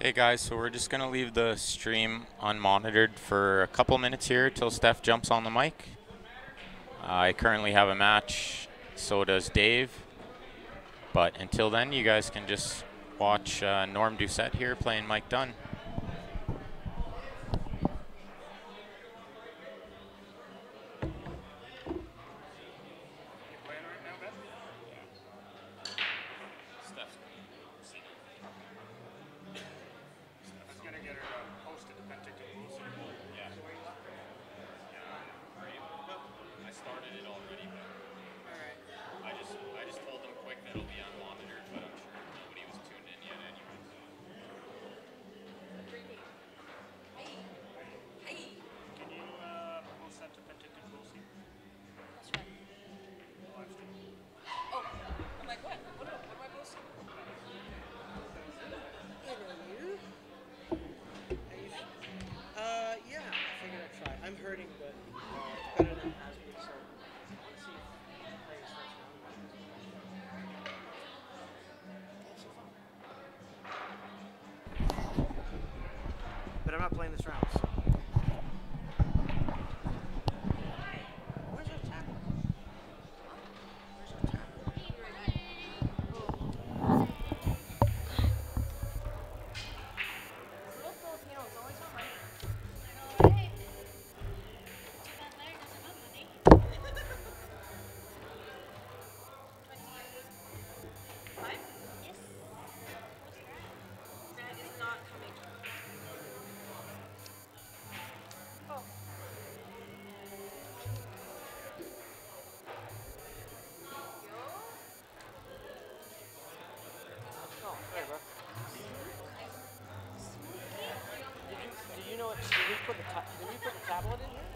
Hey guys, so we're just gonna leave the stream unmonitored for a couple minutes here till Steph jumps on the mic. I currently have a match, so does Dave. But until then, you guys can just watch Norm Doucette here playing Mike Dunn. Yeah, I figured I'd try. I'm hurting, but it's better than it has been, so let's see if I can play this first round. But I'm not playing this round, so. Where's our tablet? Where's our tablet? Oh, there, bro. Do you know what? Did we put the tablet in here?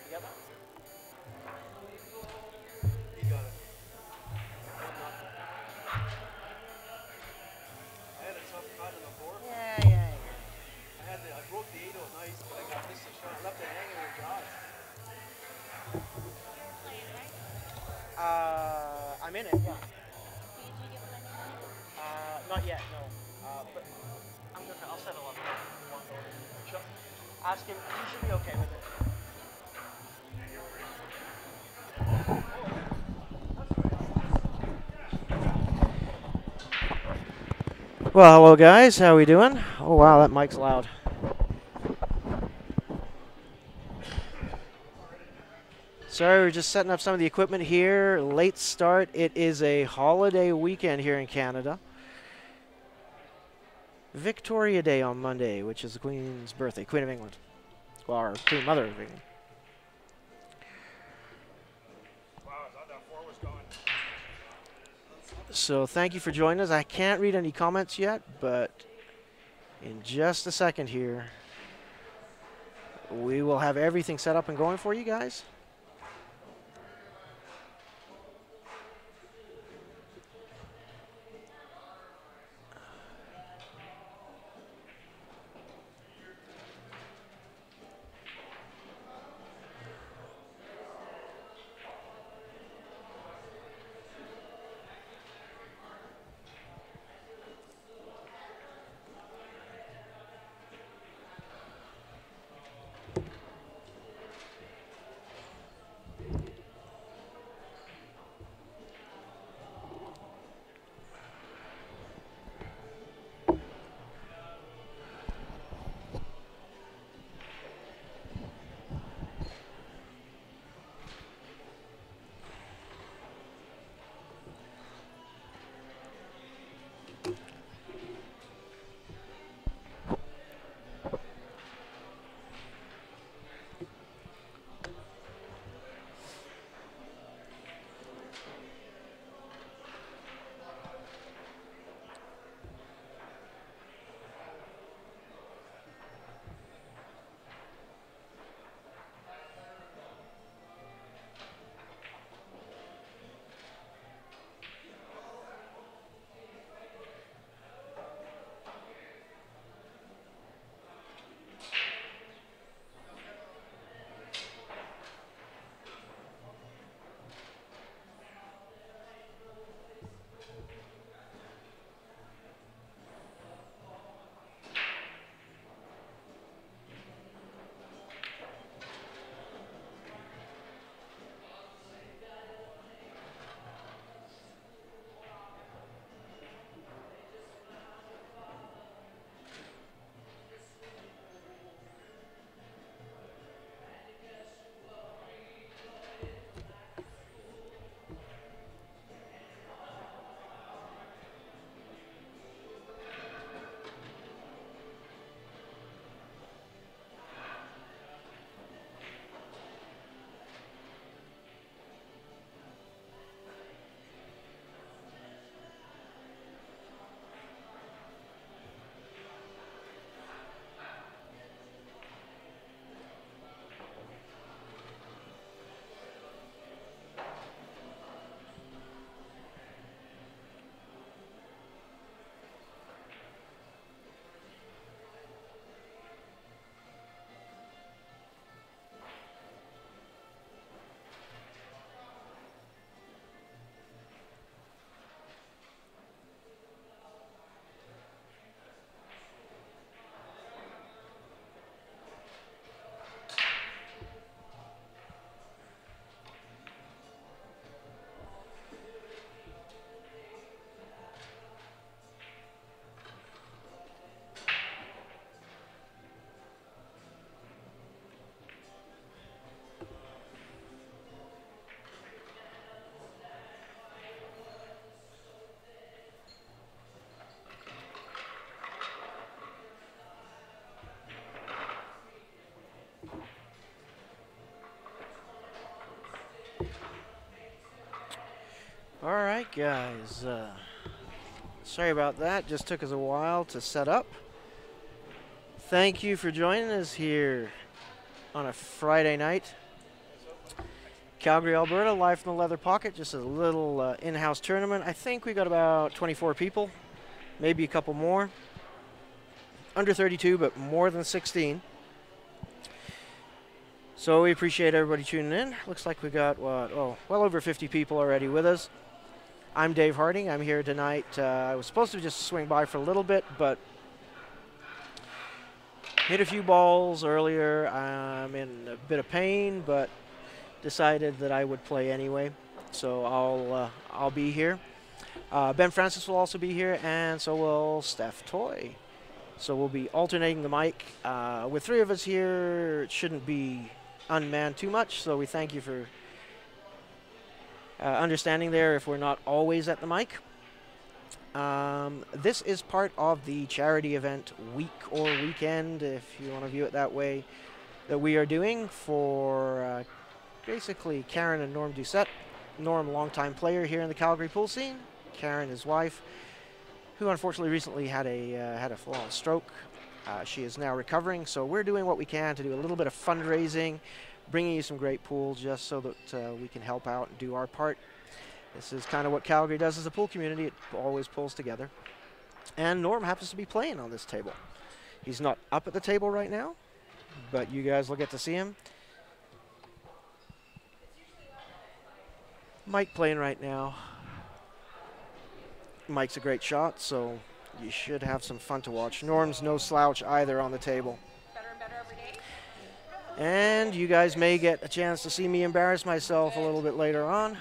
You got that? You got it. I had a tough cut in the fourth. Yeah. I broke the 8 nice, but I got this shot. I left it hanging in the jaws. I'm in it, yeah. Not yet, no. But I'll settle up. Sure. Ask him, he should be okay with it. Well, hello guys, how we doing? Oh wow, that mic's loud. Sorry, we're just setting up some of the equipment here. Late start. It is a holiday weekend here in Canada. Victoria Day on Monday, which is the Queen's birthday, Queen of England. Well, our Queen Mother of England. So thank you for joining us. I can't read any comments yet, but in just a second here, we will have everything set up and going for you guys. All right, guys. Sorry about that. Just took us a while to set up. Thank you for joining us here on a Friday night. Calgary, Alberta, live from the Leather Pocket. Just a little in-house tournament. I think we got about 24 people, maybe a couple more. Under 32, but more than 16. So we appreciate everybody tuning in. Looks like we got, well over 50 people already with us. I'm Dave Harding. I'm here tonight. I was supposed to just swing by for a little bit, but hit a few balls earlier. I'm in a bit of pain, but decided that I would play anyway. So I'll be here. Ben Francis will also be here, and so will Steph Toy. So we'll be alternating the mic. With three of us here, it shouldn't be unmanned too much, so we thank you for understanding there if we're not always at the mic. This is part of the charity event week or weekend, if you want to view it that way, that we are doing for basically Karen and Norm Doucette. Norm, longtime player here in the Calgary pool scene. Karen, his wife, who unfortunately recently had a full-on stroke. She is now recovering, so we're doing what we can to do a little bit of fundraising, bringing you some great pools just so that we can help out and do our part. This is kind of what Calgary does as a pool community. It always pulls together. And Norm happens to be playing on this table. He's not up at the table right now, but you guys will get to see him. Mike playing right now. Mike's a great shot, so you should have some fun to watch. Norm's no slouch either on the table. Better and better every day. And you guys may get a chance to see me embarrass myself a little bit later on.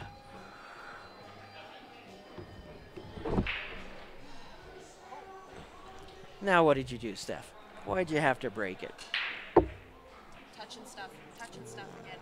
Now what did you do, Steph? Why'd you have to break it? Touching stuff again.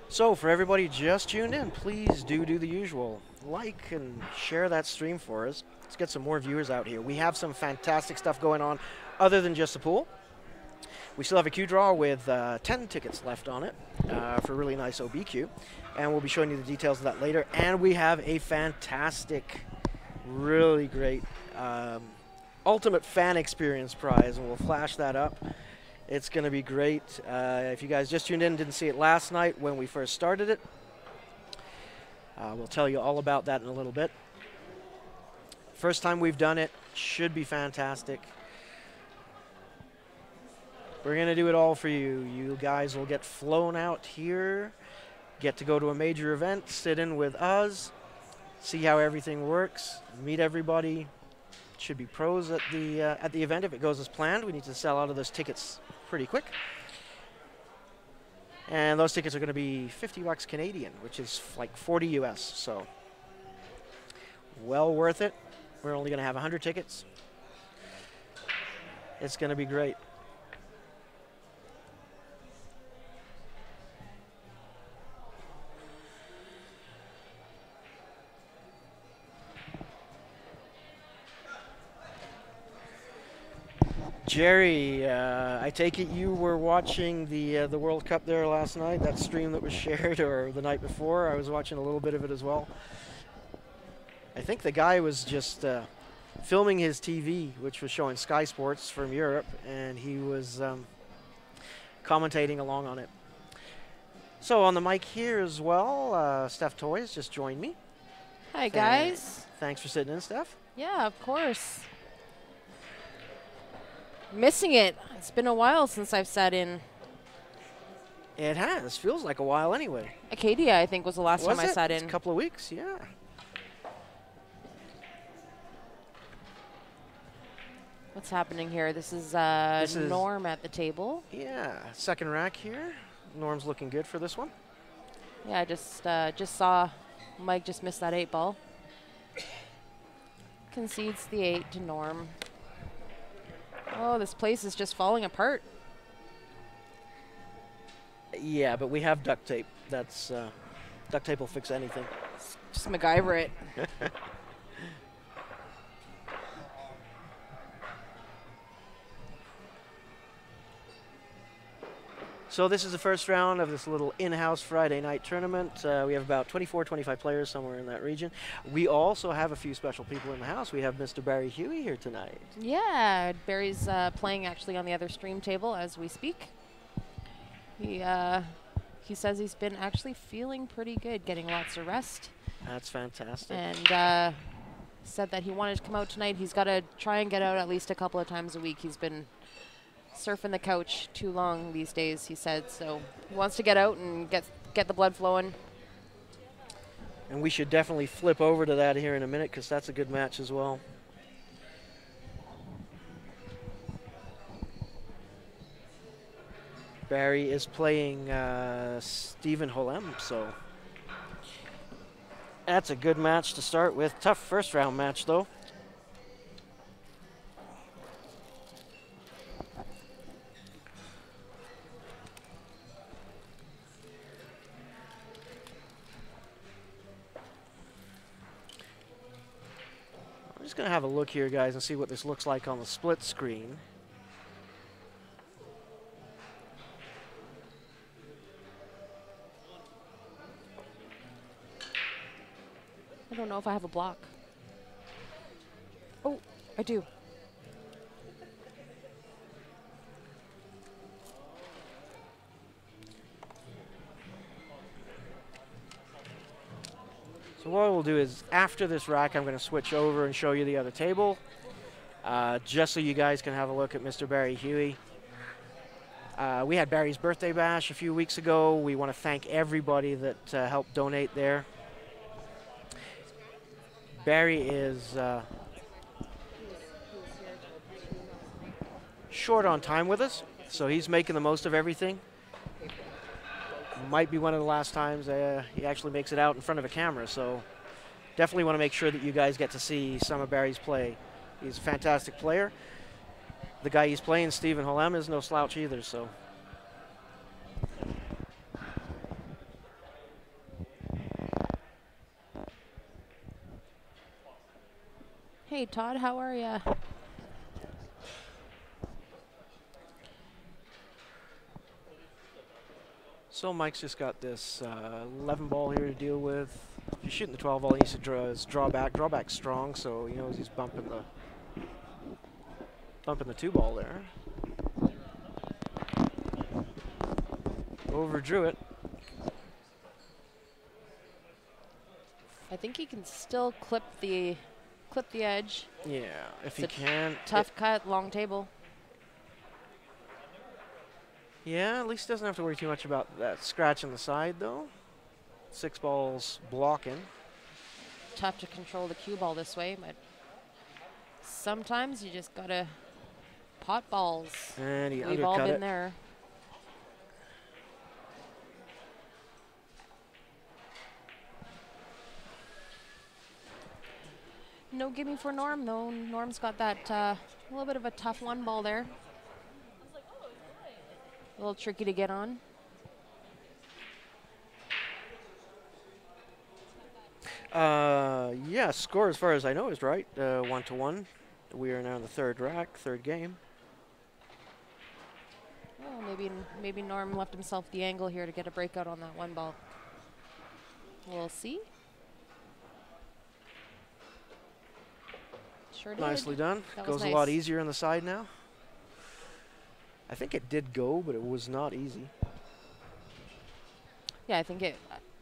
So for everybody just tuned in, please do the usual. Like and share that stream for us. Let's get some more viewers out here. We have some fantastic stuff going on other than just the pool. We still have a queue draw with 10 tickets left on it for a really nice OBQ. And we'll be showing you the details of that later. And we have a fantastic, really great Ultimate Fan Experience prize. And we'll flash that up. It's going to be great. If you guys just tuned in and didn't see it last night when we first started it, we'll tell you all about that in a little bit. First time we've done it, should be fantastic. We're going to do it all for you. You guys will get flown out here, get to go to a major event, sit in with us, see how everything works, meet everybody. Should be pros at the event if it goes as planned. We need to sell out of those tickets pretty quick. And those tickets are going to be 50 bucks Canadian, which is like 40 US. So well worth it. We're only going to have 100 tickets. It's going to be great. Jerry, I take it you were watching the World Cup there last night, that stream that was shared, or the night before. I was watching a little bit of it as well. I think the guy was just filming his TV, which was showing Sky Sports from Europe, and he was commentating along on it. So on the mic here as well, Steph Toys just joined me. Hi, guys. Thanks for sitting in, Steph. Yeah, of course. Missing it. It's been a while since I've sat in. It has. Feels like a while anyway. Acadia, I think, was the last time I sat It's in. a couple of weeks, yeah. What's happening here? This is Norm at the table. Yeah, second rack here. Norm's looking good for this one. Yeah, I just saw Mike just miss that 8-ball. Concedes the 8 to Norm. Oh, this place is just falling apart. Yeah, but we have duct tape. That's duct tape will fix anything. Just MacGyver it. So this is the first round of this little in-house Friday night tournament. We have about 24, 25 players somewhere in that region. We also have a few special people in the house. We have Mr. Barry Huey here tonight. Yeah, Barry's playing actually on the other stream table as we speak. He says he's been actually feeling pretty good, getting lots of rest. That's fantastic. And said that he wanted to come out tonight. He's got to try and get out at least a couple of times a week. He's been surfing the couch too long these days, he said. So he wants to get out and get the blood flowing. And we should definitely flip over to that here in a minute because that's a good match as well. Barry is playing Stephen Holem, so that's a good match to start with. Tough first round match though. I'm just going to have a look here, guys, and see what this looks like on the split screen. I don't know if I have a block. Oh, I do. So what we'll do is, after this rack, I'm going to switch over and show you the other table, just so you guys can have a look at Mr. Barry Huey. We had Barry's birthday bash a few weeks ago. We want to thank everybody that helped donate there. Barry is short on time with us, so he's making the most of everything. Might be one of the last times he actually makes it out in front of a camera, so definitely want to make sure that you guys get to see some of Barry's play. He's a fantastic player. The guy he's playing, Stephen Holem, is no slouch either, so. Hey, Todd, how are ya? So Mike's just got this 11 ball here to deal with. If you're shooting the 12 ball, he needs to draw back. Draw back strong, so he knows he's bumping the 2 ball there. Overdrew it. I think he can still clip the edge. Yeah, if he It's a can. Tough cut, long table. Yeah, at least doesn't have to worry too much about that scratch on the side, though. 6 balls blocking. Tough to control the cue ball this way, but sometimes you just gotta pot balls. And he We've all undercut been it. there. No gimme for Norm, though. Norm's got that little bit of a tough 1 ball there. A little tricky to get on. Yeah, score as far as I know is right. 1-1. We are now in the 3rd rack, 3rd game. Oh, maybe Norm left himself the angle here to get a breakout on that 1 ball. We'll see. Sure did. Nicely done. That was Goes nice. a lot easier on the side now. I think it did go, but it was not easy. Yeah, I think it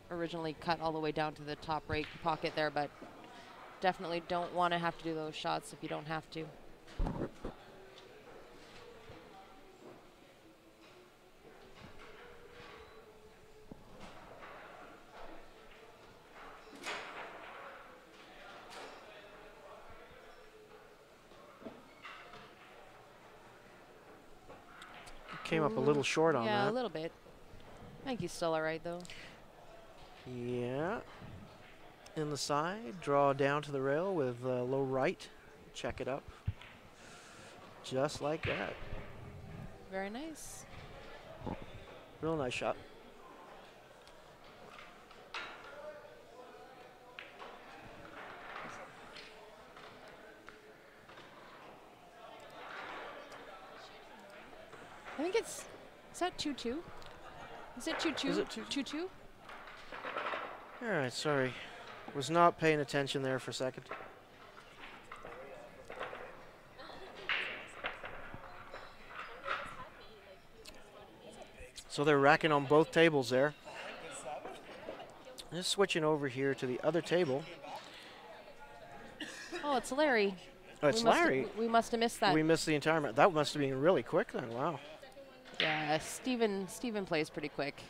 originally cut all the way down to the top right pocket there, but definitely don't want to have to do those shots if you don't have to. Came up a little short on Yeah, that. a little bit. I think he's still all right, though. Yeah. In the side, draw down to the rail with low right. Check it up. Just like that. Very nice. Real nice shot. I think is that 2-2? Is it 2-2? Is it 2-2? All right, sorry. Was not paying attention there for a second. So they're racking on both tables there. Just switching over here to the other table. Oh, it's Larry. Oh, it's Larry. We must have missed that. We missed the entire match. That must have been really quick then. Wow. Yeah, Steven plays pretty quick.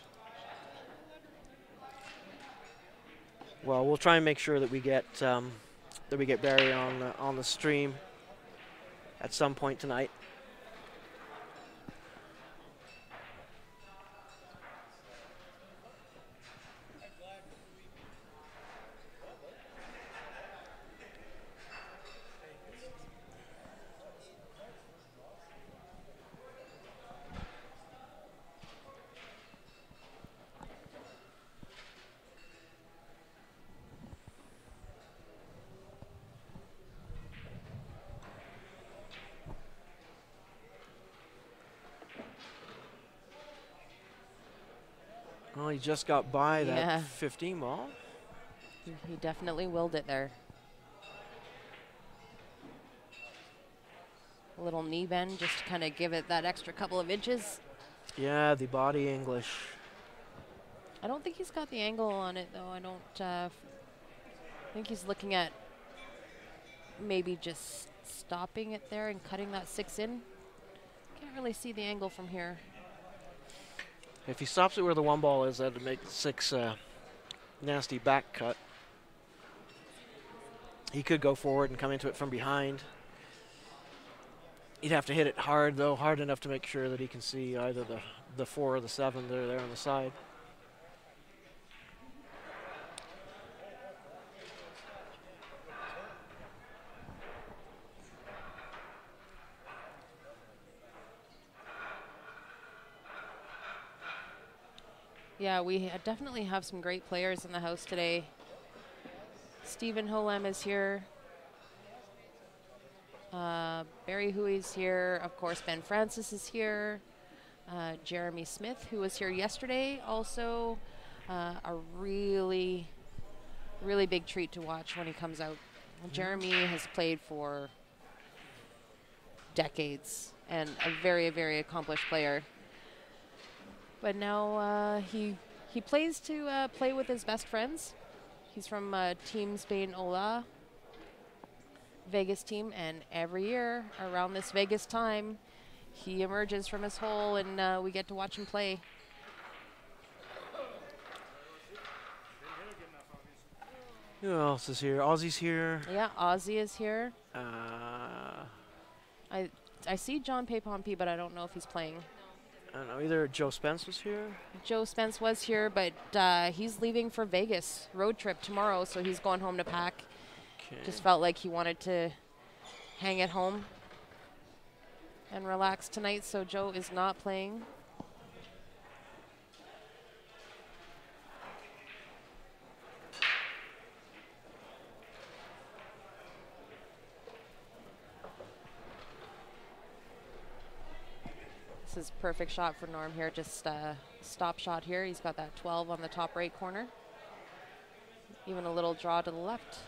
Well, we'll try and make sure that we get Barry on the stream at some point tonight. Well, he just got by that 15 ball. He definitely willed it there. A little knee bend just to kind of give it that extra couple of inches. Yeah, the body English. I don't think he's got the angle on it, though. I don't think he's looking at maybe just stopping it there and cutting that 6 in. Can't really see the angle from here. If he stops it where the 1 ball is, that'd make 6 nasty back cut. He could go forward and come into it from behind. He'd have to hit it hard, though, hard enough to make sure that he can see either the 4 or the 7 that are there on the side. Yeah, we definitely have some great players in the house today. Stephen Holem is here. Barry Huey's here. Of course, Ben Francis is here. Jeremy Smith, who was here yesterday, also a really, really big treat to watch when he comes out. Jeremy has played for decades and a very, very accomplished player. But now he plays to play with his best friends. He's from Team Spain Ola, Vegas team, and every year around this Vegas time, he emerges from his hole and we get to watch him play. Who else is here? Ozzy's here. Yeah, Ozzy is here. I I see John Paypompey, but I don't know if he's playing. don't know, either Joe Spence was here. Joe Spence was here, but he's leaving for Vegas, road trip tomorrow, so he's going home to pack. Okay. Just felt like he wanted to hang at home and relax tonight, so Joe is not playing. This is perfect shot for Norm here, just stop shot here. He's got that 12 on the top right corner. Even a little draw to the left.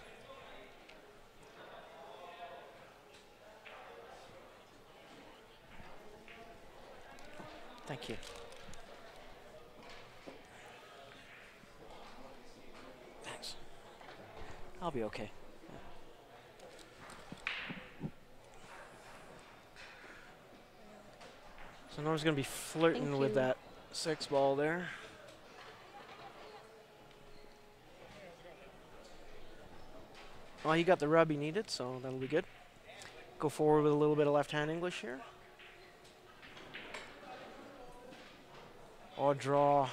Thank you. Thanks. I'll be okay. So Norm's going to be flirting Thank with you. that 6 ball there. Well, he got the rub he needed, so that'll be good. Go forward with a little bit of left-hand English here. Or draw.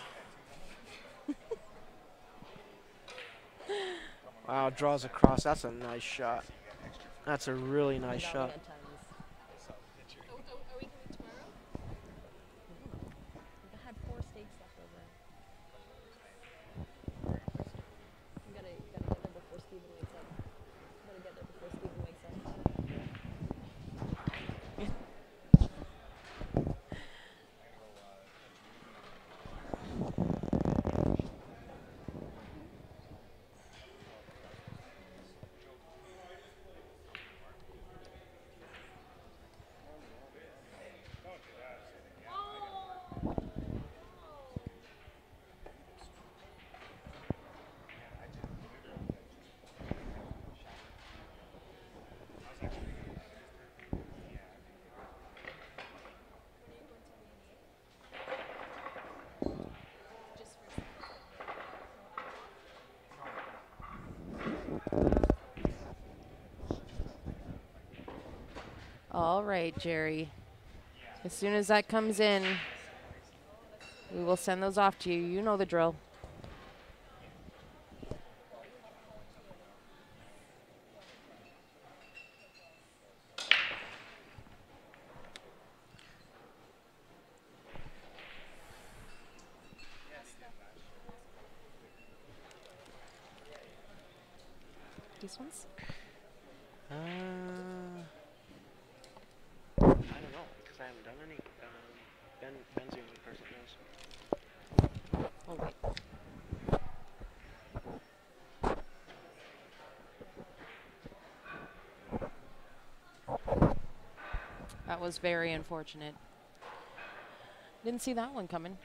Wow, draws across. That's a nice shot. That's a really nice shot. All right, Jerry. As soon as that comes in, we will send those off to you. You know the drill. These ones? I don't know because I haven't done any. Ben's the only person who knows. Oh, wait. That was very unfortunate. Didn't see that one coming.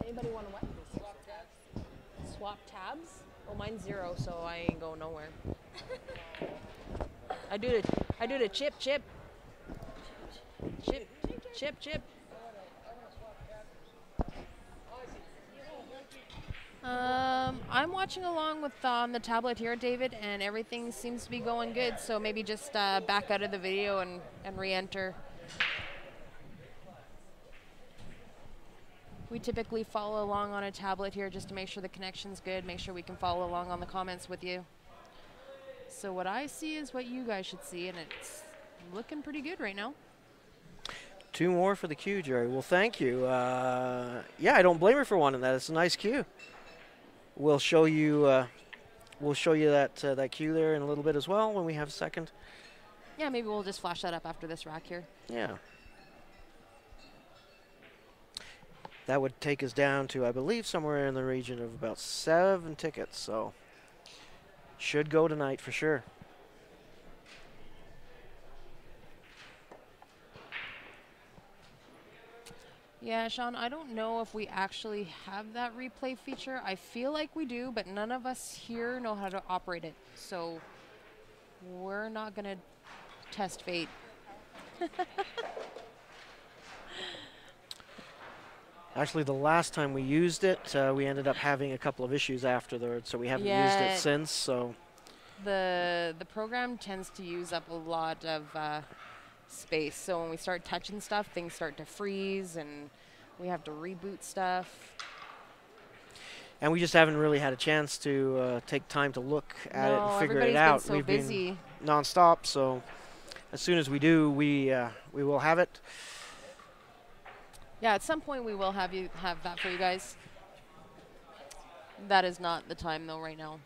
Anybody want to what? Swap tabs? Oh, mine's 0, so I ain't going nowhere. I do the chip. I'm watching along with on the tablet here, David, and everything seems to be going good. So maybe just back out of the video and re-enter. We typically follow along on a tablet here just to make sure the connection's good, make sure we can follow along on the comments with you. So what I see is what you guys should see, and it's looking pretty good right now. 2 more for the cue, Jerry. Well, thank you. Yeah, I don't blame her for wanting that. It's a nice cue. We'll show you that that cue there in a little bit as well when we have a second. Yeah, maybe we'll just flash that up after this rack here. Yeah. That would take us down to, I believe, somewhere in the region of about 7 tickets. So should go tonight for sure. Yeah, Sean, I don't know if we actually have that replay feature. I feel like we do, but none of us here know how to operate it. So we're not going to test fate. Actually, the last time we used it, we ended up having a couple of issues afterwards, so we haven't used it since. So the program tends to use up a lot of space. So when we start touching stuff, things start to freeze, and we have to reboot stuff. And we just haven't really had a chance to take time to look at it and figure it out. Been so busy. Been nonstop, so as soon as we do, we will have it. Yeah, at some point we will have that for you guys. That is not the time though right now.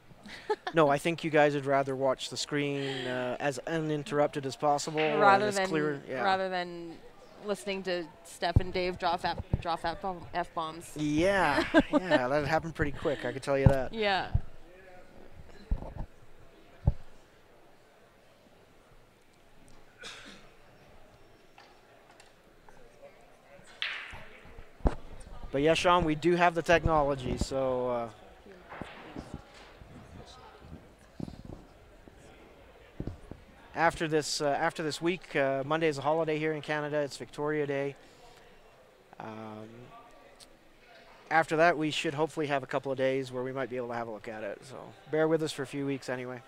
No, I think you guys would rather watch the screen as uninterrupted as possible, rather than listening to Steph and Dave drop F-bombs. Yeah, yeah, that happened pretty quick, I can tell you that. Yeah. But yeah, Sean, we do have the technology, so after this week, Monday is a holiday here in Canada. It's Victoria Day. After that, we should hopefully have a couple of days where we might be able to have a look at it. So bear with us for a few weeks anyway.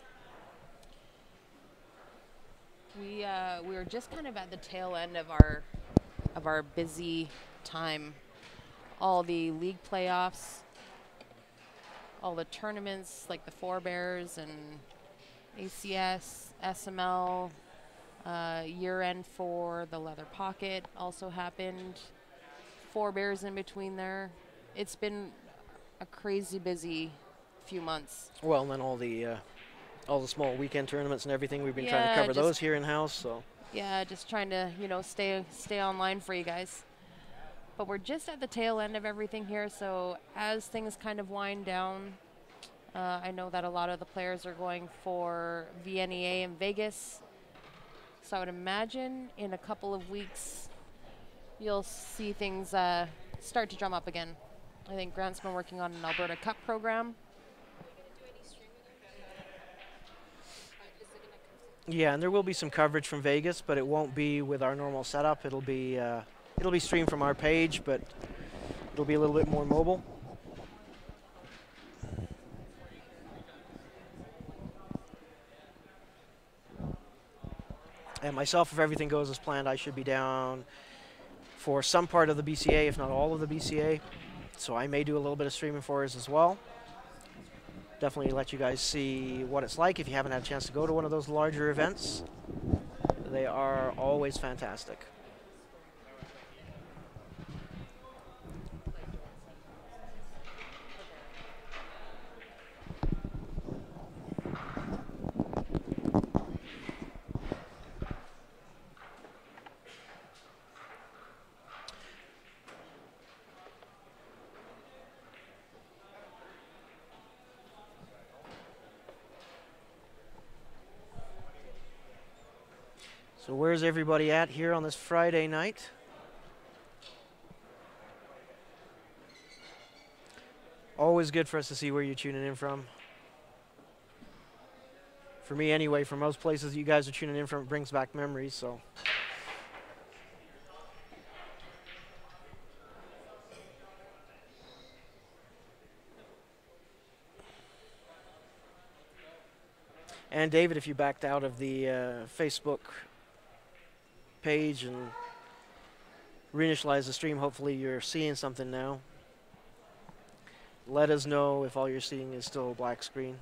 We were just kind of at the tail end of our busy time. All the league playoffs, all the tournaments like the Four Bears and ACS, SML, year end for the Leather Pocket also happened. Four Bears in between there. It's been a crazy busy few months. Well, and then all the small weekend tournaments and everything, we've been trying to cover those here in house. So yeah, just trying to stay online for you guys. But we're just at the tail end of everything here, so as things kind of wind down, I know that a lot of the players are going for VNEA in Vegas. So I would imagine in a couple of weeks, you'll see things start to drum up again I think Grant's been working on an Alberta Cup program. Yeah, and there will be some coverage from Vegas, but it won't be with our normal setup. It'll be streamed from our page, but it'll be a little bit more mobile. And myself, if everything goes as planned, I should be down for some part of the BCA, if not all of the BCA. So I may do a little bit of streaming for us as well. Definitely let you guys see what it's like if you haven't had a chance to go to one of those larger events. They are always fantastic. So where's everybody at here on this Friday night? Always good for us to see where you're tuning in from. For me anyway, from most places you guys are tuning in from, it brings back memories, so. And David, if you backed out of the Facebook page and reinitialize the stream, hopefully you're seeing something now. Let us know if all you're seeing is still a black screen.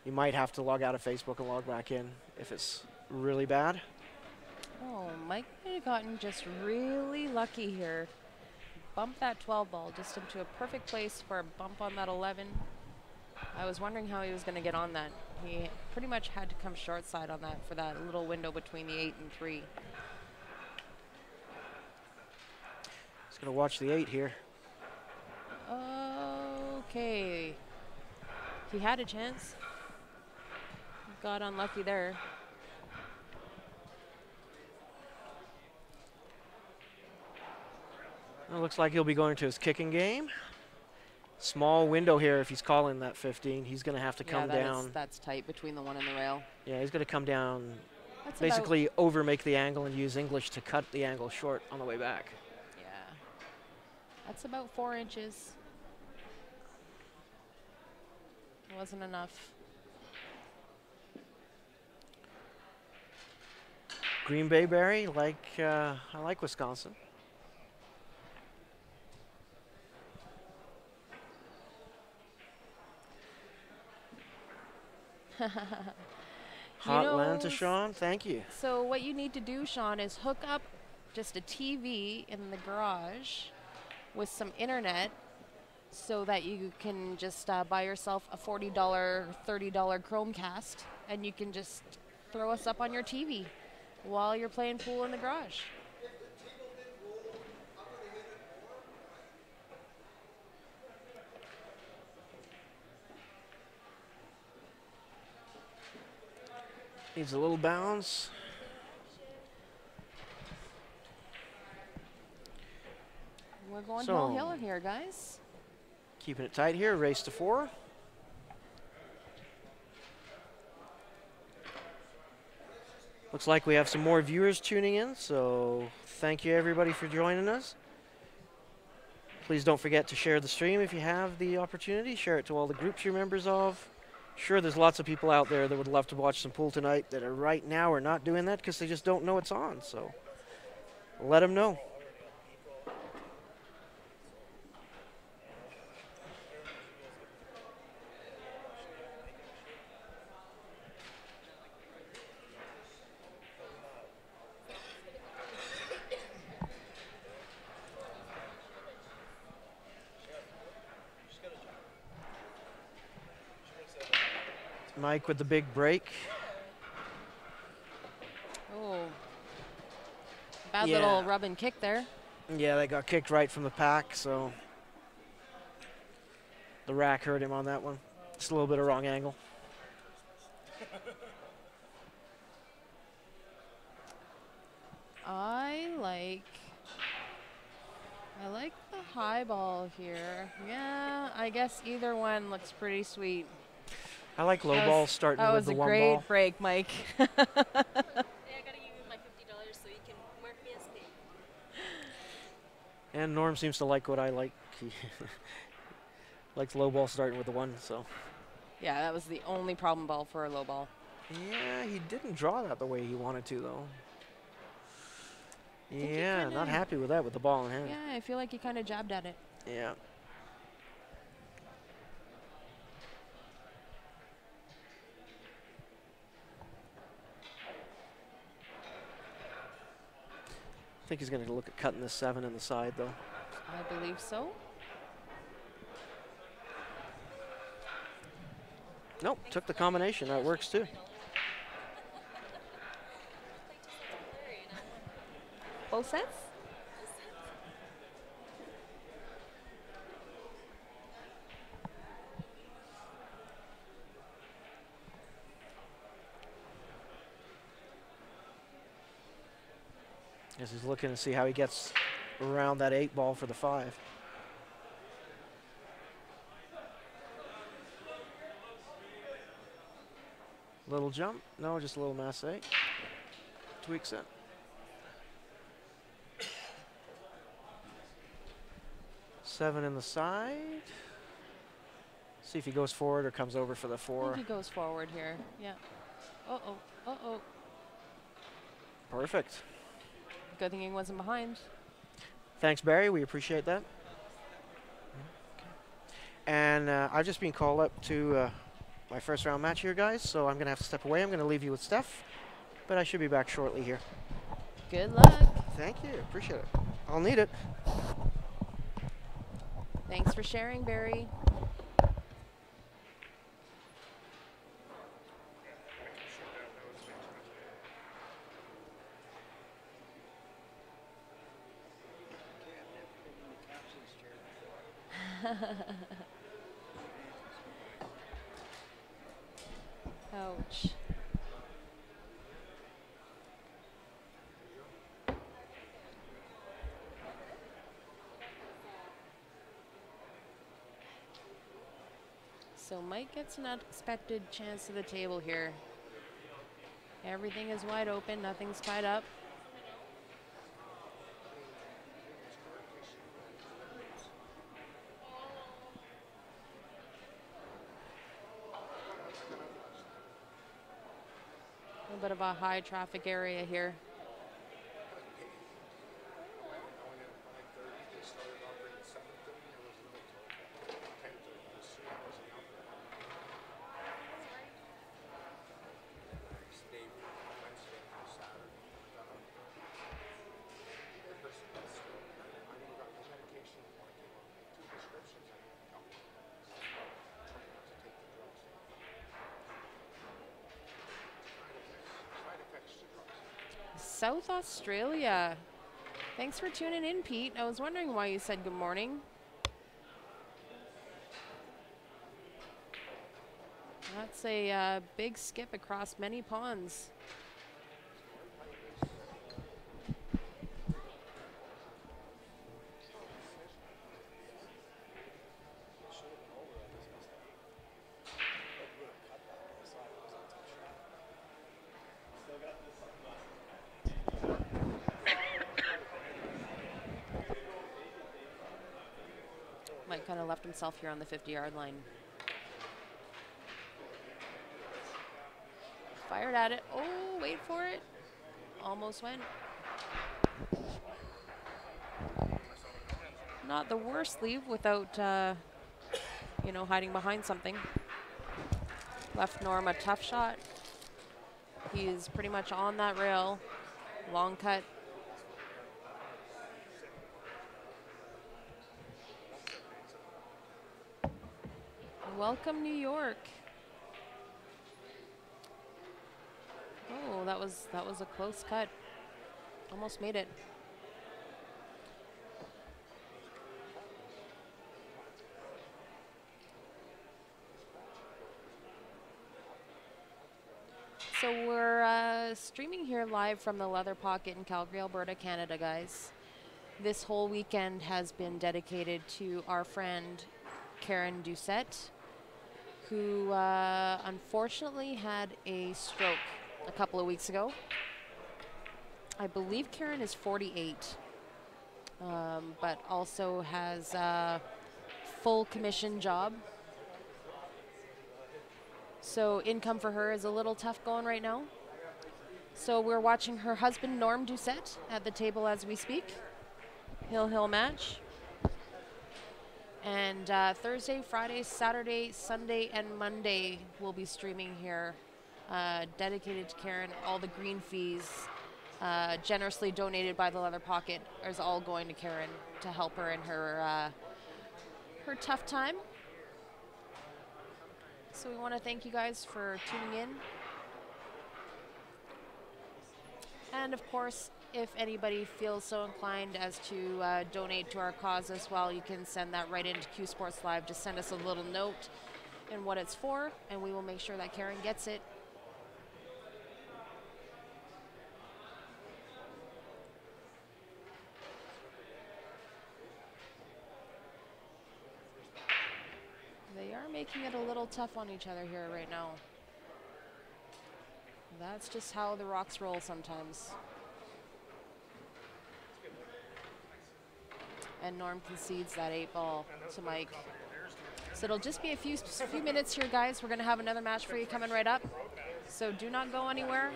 You might have to log out of Facebook and log back in if it's really bad. Oh, Mike might have gotten just really lucky here. Bumped that 12 ball just into a perfect place for a bump on that 11. I was wondering how he was going to get on that. He pretty much had to come short side on that for that little window between the 8 and 3. He's going to watch the 8 here. Okay. He had a chance. Got unlucky there. It looks like he'll be going to his kicking game. Small window here if he's calling that 15. He's going to have to come down. That's tight between the 1 and the rail. Yeah, he's going to come down, That's basically over make the angle and use English to cut the angle short on the way back. Yeah. That's about 4 inches. Wasn't enough. Green Bay Berry, I like Wisconsin. Hot land to Sean, thank you. So what you need to do, Sean, is hook up just a TV in the garage with some internet so that you can just buy yourself a $40, $30 Chromecast, and you can just throw us up on your TV while you're playing pool in the garage. Needs a little bounce. We're going downhill here, guys. Keeping it tight here, race to 4. Looks like we have some more viewers tuning in, so thank you everybody for joining us. Please don't forget to share the stream if you have the opportunity. Share it to all the groups you're members of. Sure, there's lots of people out there that would love to watch some pool tonight that are right now are not doing that because they just don't know it's on, so let them know. Mike with the big break. Oh. Bad little rub and kick there. Yeah, they got kicked right from the pack, so the rack hurt him on that one. Just a little bit of wrong angle. I like the high ball here. Yeah, I guess either one looks pretty sweet. I like low balls starting that with was the a one great ball. break, Mike. Yeah, I gotta give you my $50 so you can mark me as paid. And Norm seems to like what I like. He likes low ball starting with the one, so. Yeah, that was the only problem ball for a low ball. Yeah, he didn't draw that the way he wanted to, though. think he Yeah, not kinda- happy with that with the ball in hand. Yeah, I feel like he kind of jabbed at it. Yeah. I think he's going to look at cutting the 7 in the side, though. I believe so. Nope, took the combination. That works, too. Both sets? As he's looking to see how he gets around that 8 ball for the 5. Little jump? No, just a little mass 8. Tweaks it. Seven in the side. See if he goes forward or comes over for the I 4. think he goes forward here. Yeah. Uh-oh. Uh-oh. Perfect. Good thing he wasn't behind. Thanks, Barry. We appreciate that. And I've just been called up to my first round match here, guys, so I'm going to have to step away. I'm going to leave you with Steph, but I should be back shortly here. Good luck. Thank you. Appreciate it. I'll need it. Thanks for sharing, Barry. Ouch. So Mike gets an unexpected chance to the table here. Everything is wide open, nothing's tied up. A little bit of a high traffic area here. South Australia. Thanks for tuning in, Pete. I was wondering why you said good morning. That's a big skip across many ponds. Mike kind of left himself here on the 50-yard line. Fired at it. Oh, wait for it. Almost went. Not the worst leave without, you know, hiding behind something. Left Norm a tough shot. He's pretty much on that rail. Long cut. Welcome, New York. Oh, that was a close cut. Almost made it. So we're streaming here live from the Leather Pocket in Calgary, Alberta, Canada, guys. This whole weekend has been dedicated to our friend Karen Doucette, who unfortunately had a stroke a couple of weeks ago. I believe Karen is 48, but also has a full commission job. So income for her is a little tough going right now. So we're watching her husband, Norm Doucette, at the table as we speak. Hill match. And Thursday, Friday, Saturday, Sunday, and Monday we'll be streaming here, dedicated to Karen. All the green fees generously donated by the Leather Pocket is all going to Karen to help her in her her tough time. So we want to thank you guys for tuning in. And of course, if anybody feels so inclined as to donate to our cause as well, you can send that right into Q Sports Live. Just send us a little note and what it's for, and we will make sure that Karen gets it. They are making it a little tough on each other here right now. That's just how the Rocks roll sometimes. And Norm concedes that 8-ball to Mike. So it'll just be a few minutes here, guys. We're going to have another match for you coming right up. So do not go anywhere.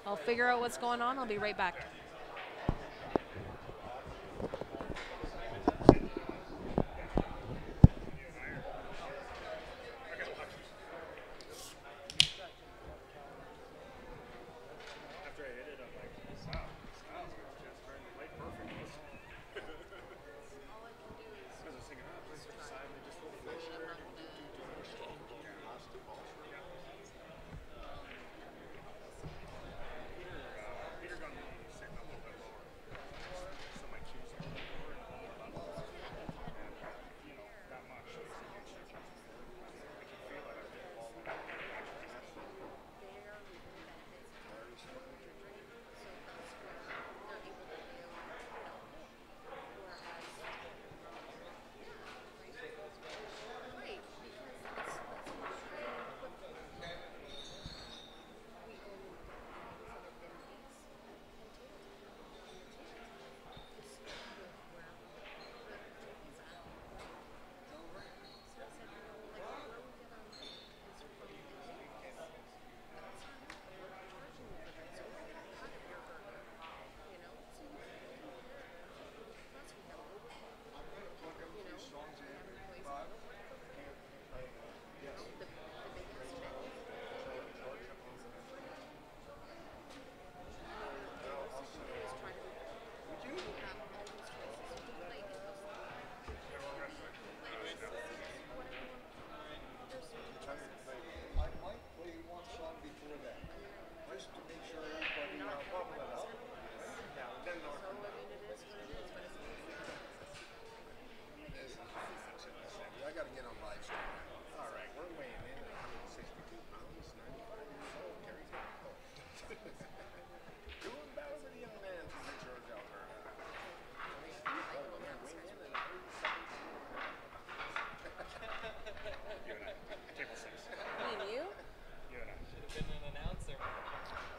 I'll figure out what's going on. I'll be right back.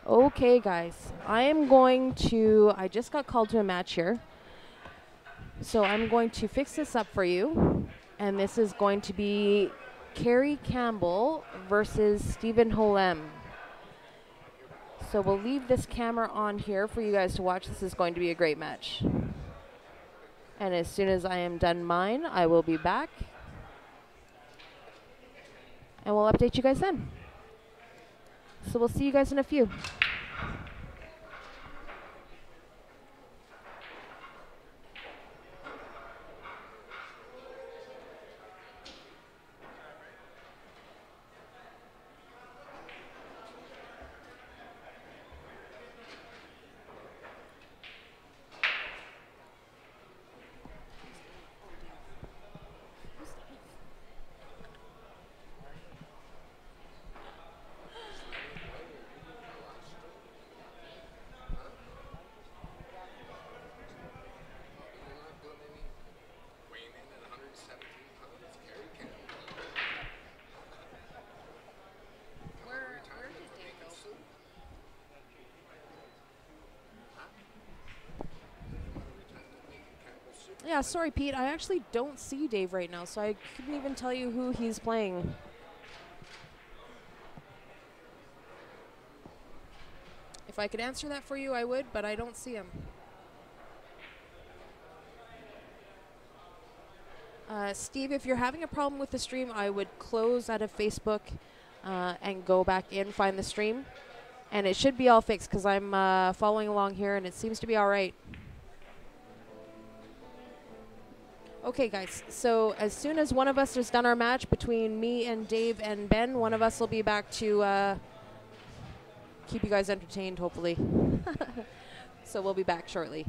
Okay, guys, I just got called to a match here. So I'm going to fix this up for you. And this is going to be Kerry Campbell versus Stephen Holem. So we'll leave this camera on here for you guys to watch. This is going to be a great match. And as soon as I am done mine, I will be back. And we'll update you guys then. So we'll see you guys in a few. yeah, sorry, Pete. I actually don't see Dave right now, so I couldn't even tell you who he's playing. If I could answer that for you, I would, but I don't see him. Steve, if you're having a problem with the stream, I would close out of Facebook and go back in, find the stream. And it should be all fixed because I'm following along here and it seems to be all right. Okay, guys, so as soon as one of us has done our match between me and Dave and Ben, one of us will be back to keep you guys entertained, hopefully. So we'll be back shortly.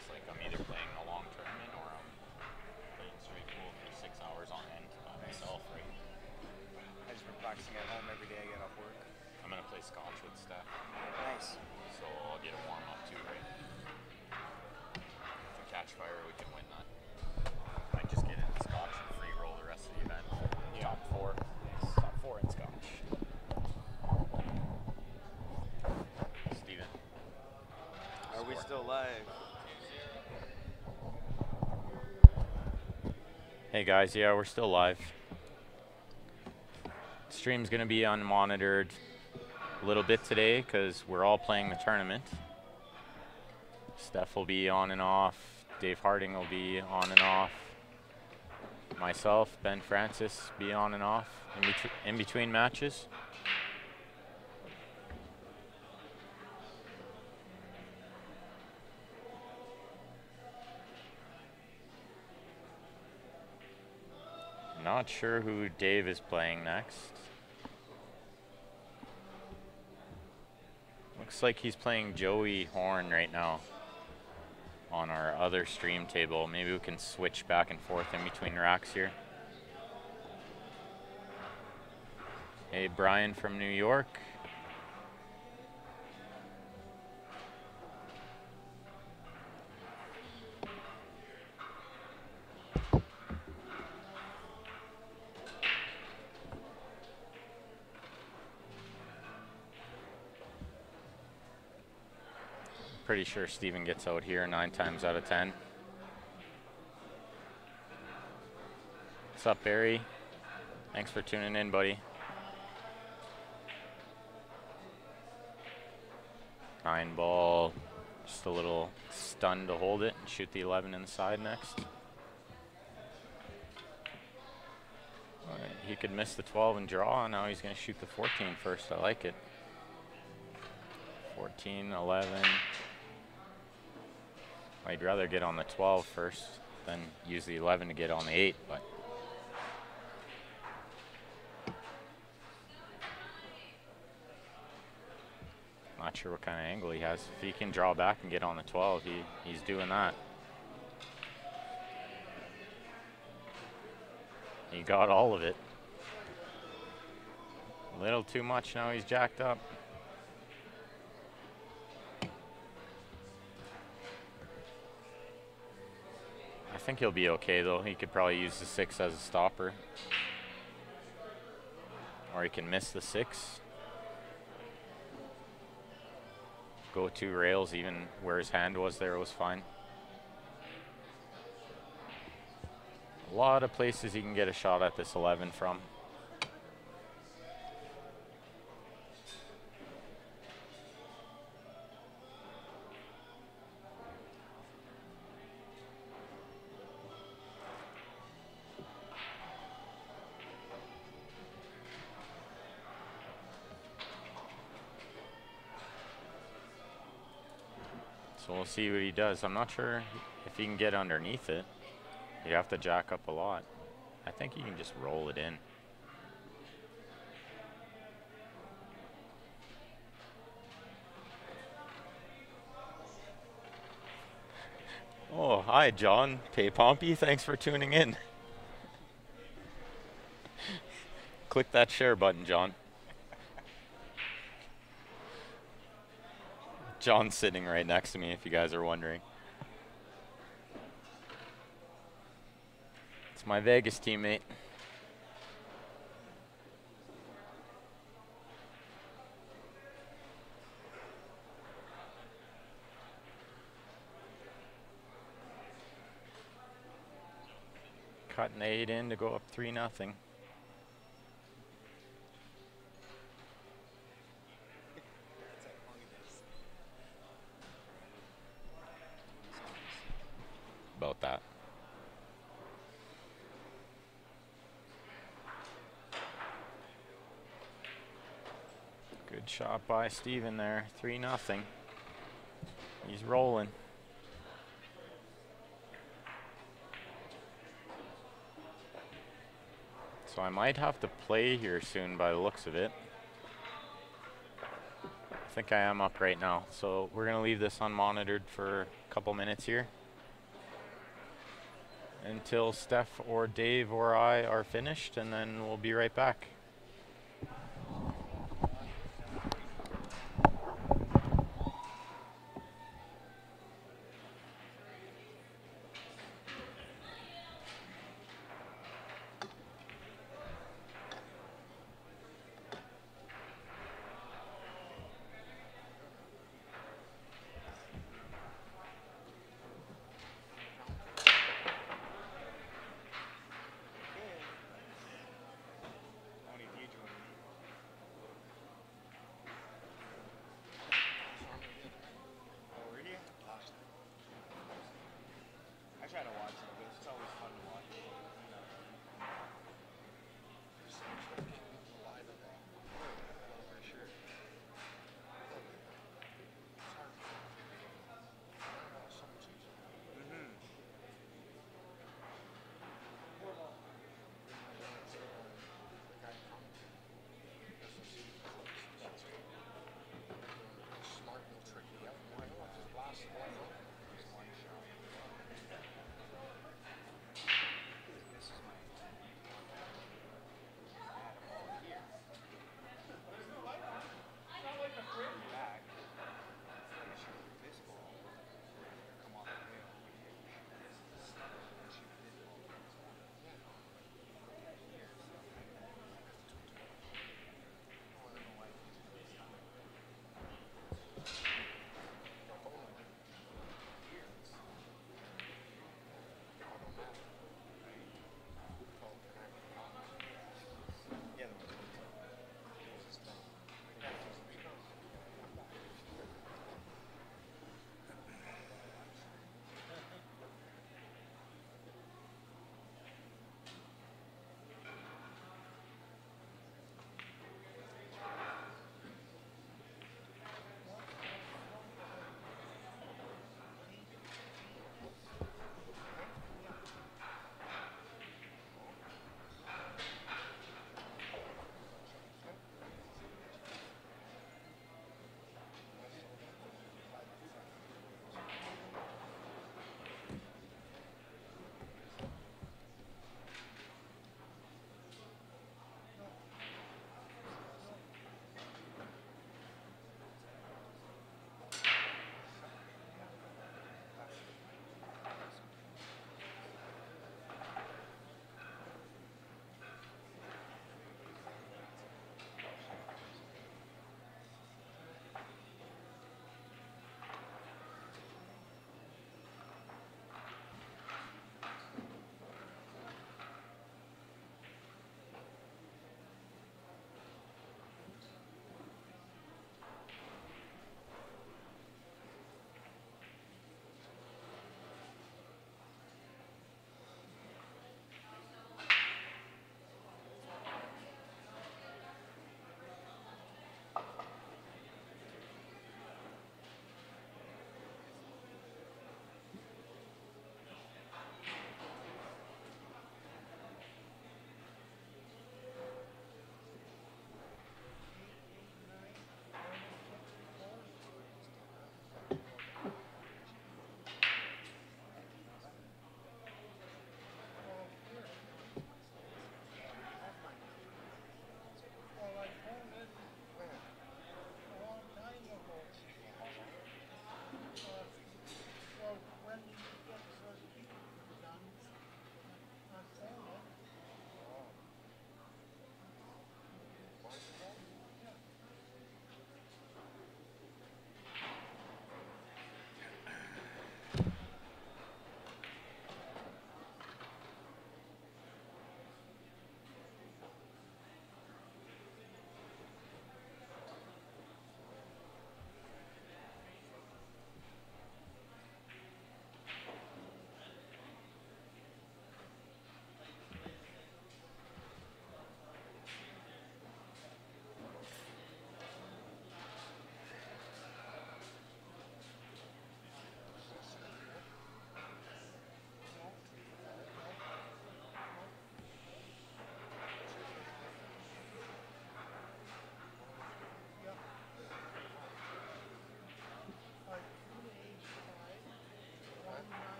days, like I'm either playing a long tournament or I'm playing straight pool for 6 hours on end by myself, right? I just been practicing at home every day I get off work. I'm gonna play Scotch with Steph, Nice. so I'll get a warm up too, right? If we catch fire, we can win that. Might just get into Scotch and free roll the rest of the event. Yeah. Top 4. Top 4 in Scotch. Steven. Are we still live? Hey guys, yeah, we're still live. Stream's gonna be unmonitored a little bit today because we're all playing the tournament. Steph will be on and off. Dave Harding will be on and off. Myself, Ben Francis, be on and off in between matches. Not sure who Dave is playing next. Looks like he's playing Joey Horn right now on our other stream table. Maybe we can switch back and forth in between racks here. Hey, Brian from New York. Pretty sure Steven gets out here 9 times out of 10. What's up, Barry? Thanks for tuning in, buddy. 9 ball, just a little stun to hold it and shoot the 11 inside next. All right, he could miss the 12 and draw, and now he's going to shoot the 14 first. I like it. 14, 11. I'd rather get on the 12 first than use the 11 to get on the 8, but not sure what kind of angle he has. If he can draw back and get on the 12, he's doing that. He got all of it. A little too much, now he's jacked up. I think he'll be okay though. He could probably use the 6 as a stopper. Or he can miss the 6. Go 2 rails, even where his hand was there was fine. A lot of places he can get a shot at this 11 from. So we'll see what he does. I'm not sure if he can get underneath it. You have to jack up a lot. I think you can just roll it in. Oh, hi, John Tay Pompey. Thanks for tuning in. Click that share button, John. John's sitting right next to me, if you guys are wondering. It's my Vegas teammate. Cutting 8 in to go up 3-0. About that. Good shot by Steven there. 3-0. He's rolling. So I might have to play here soon by the looks of it. I think I am up right now. So we're going to leave this unmonitored for a couple minutes here until Steph or Dave or I are finished, and then we'll be right back. I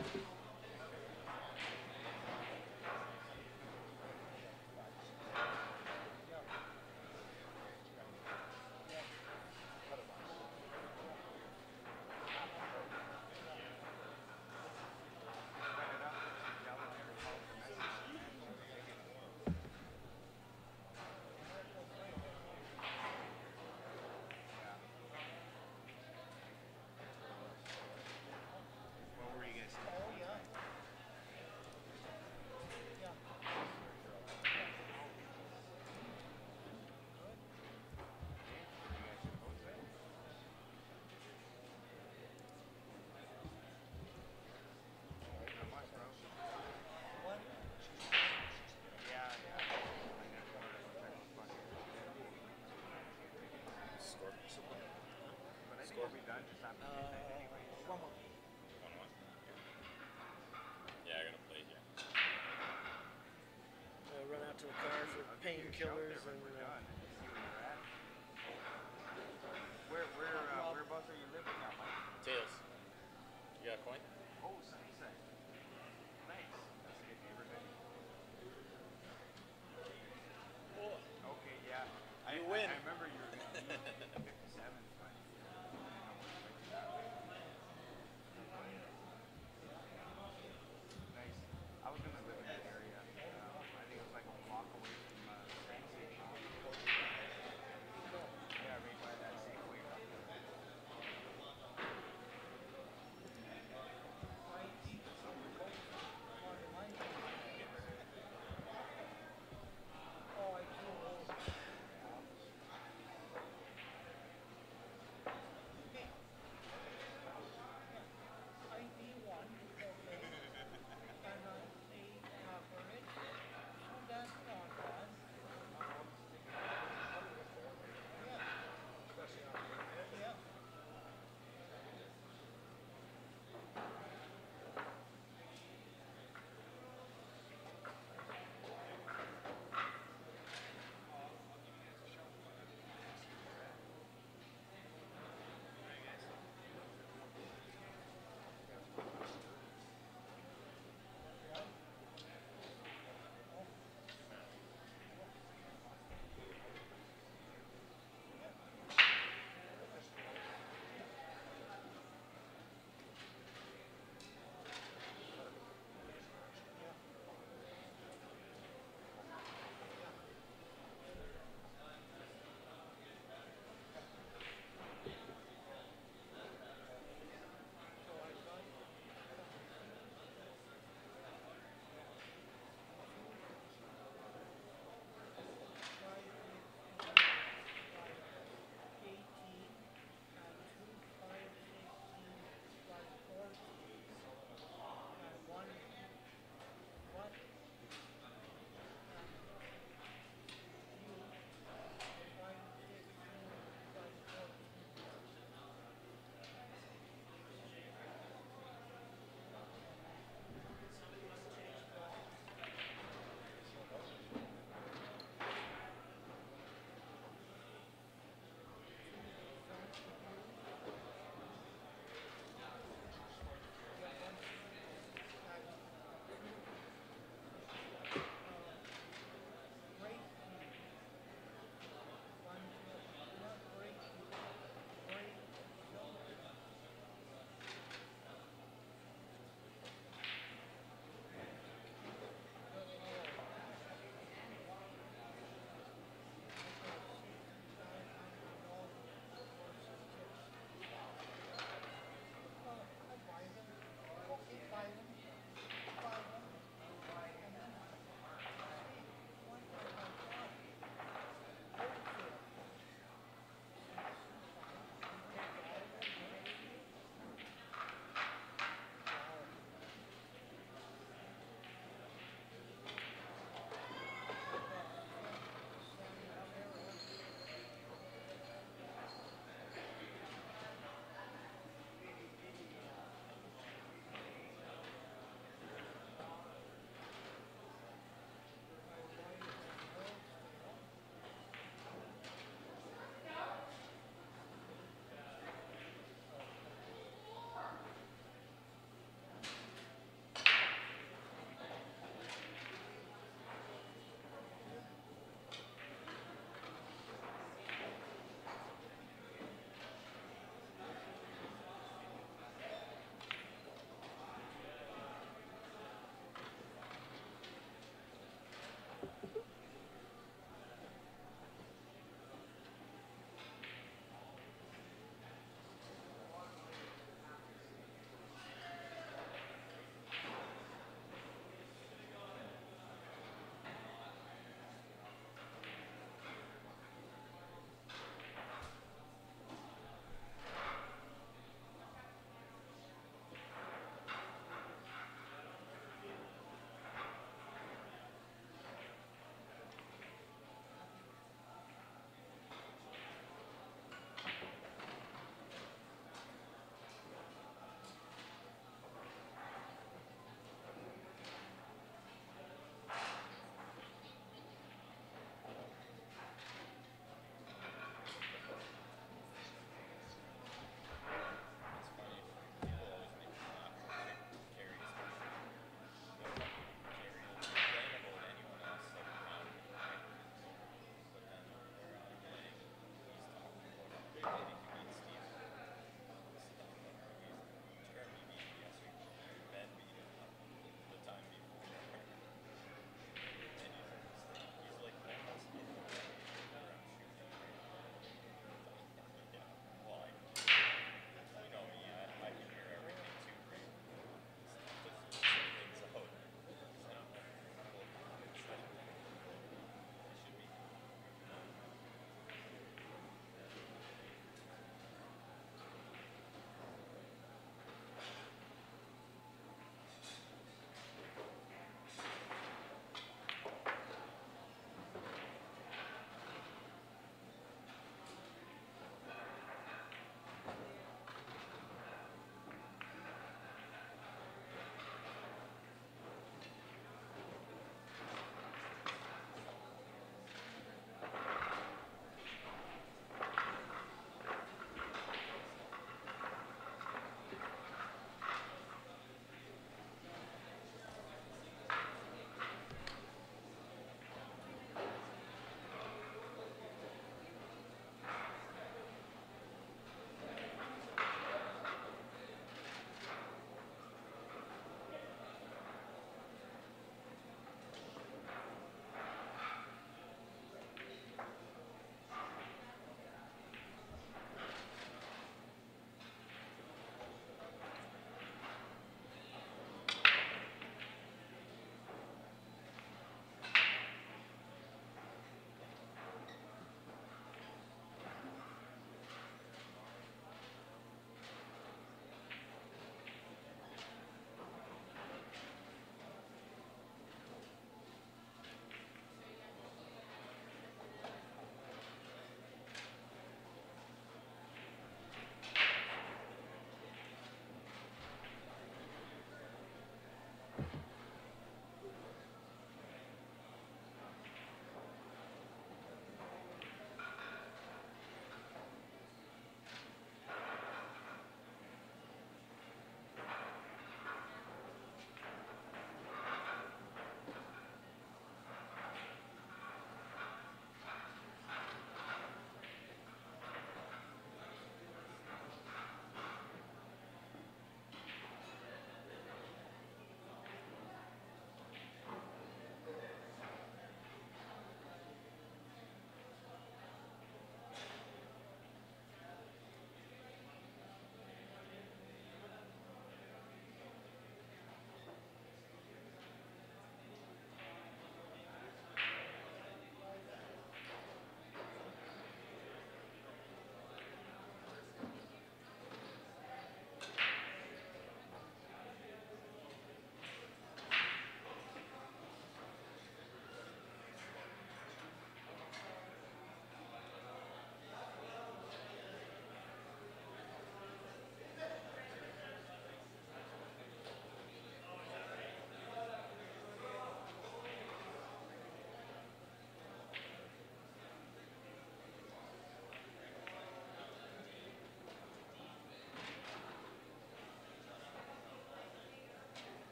What were you guys saying? Yeah, I gotta play here. Run out to the car for painkillers and. Whereabouts are you living now, Mike? Tails. You got a coin? Oh, Sunset. Nice. That's a good neighborhood. Okay, yeah. You win. I remember you were going to 57, but nice. I was going to live in that area. I think it was like a block away from the train station. Yeah, right by that Safeway.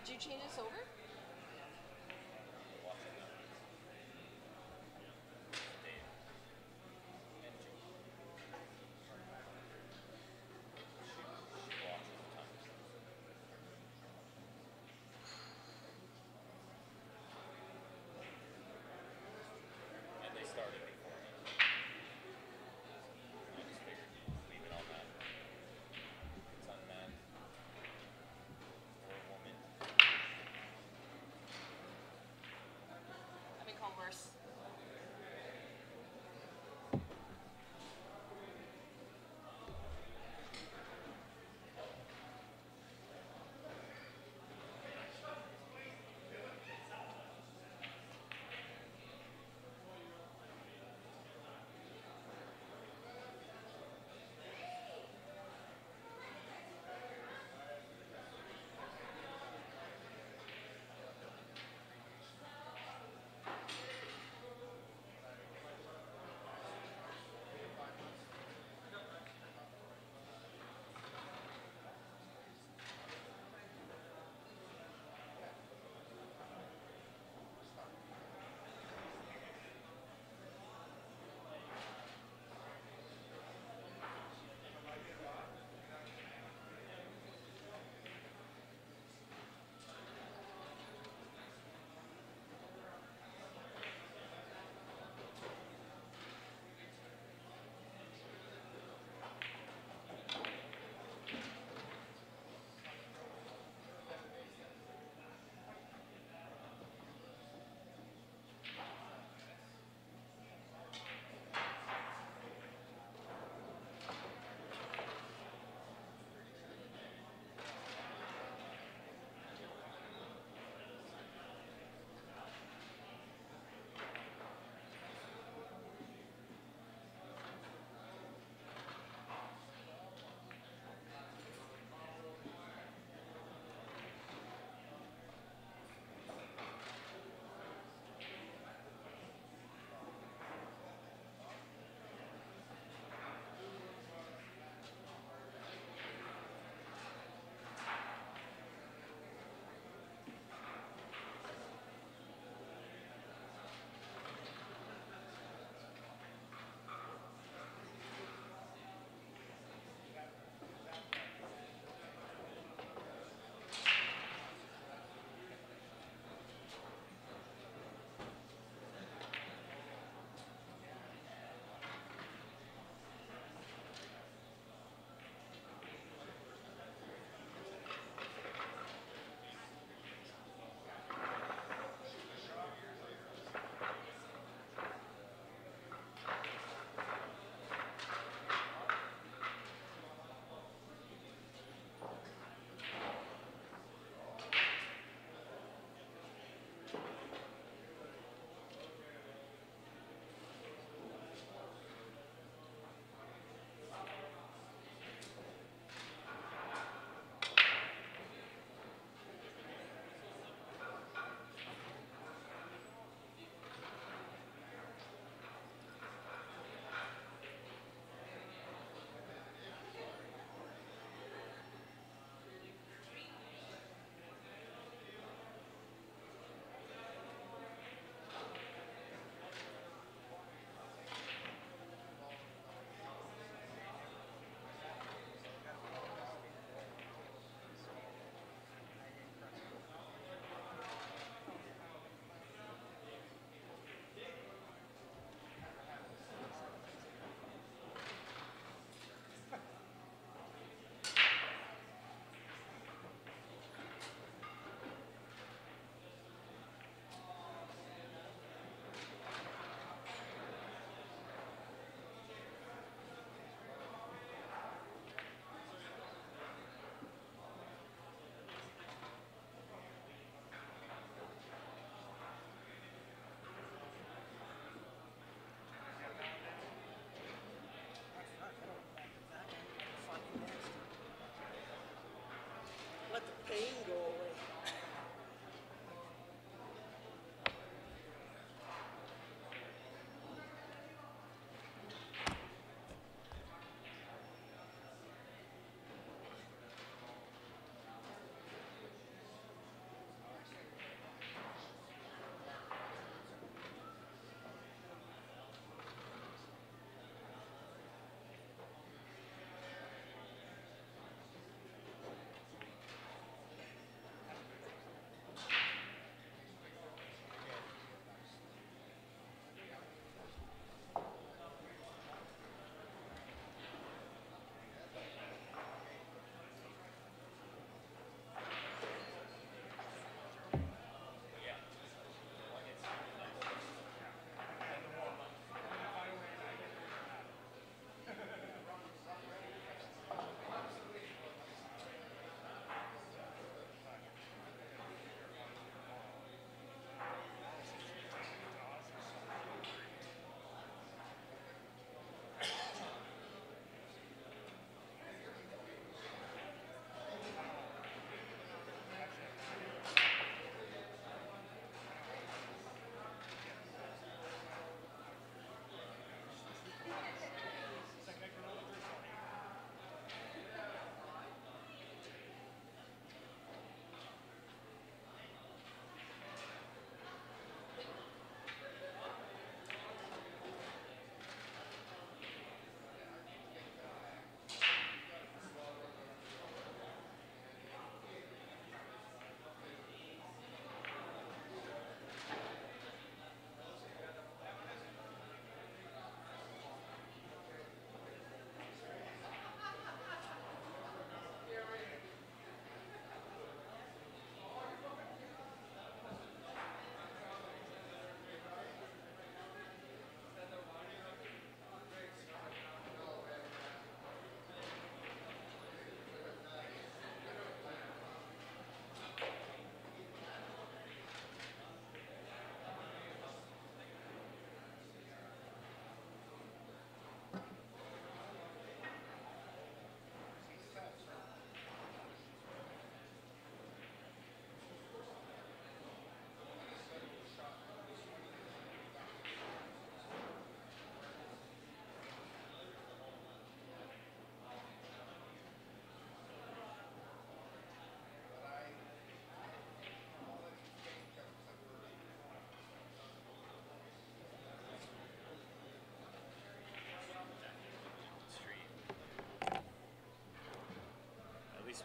Did you change this over? And they started before me. I just figured leave it on that. It's unmanned. Or a woman. I've been called worse.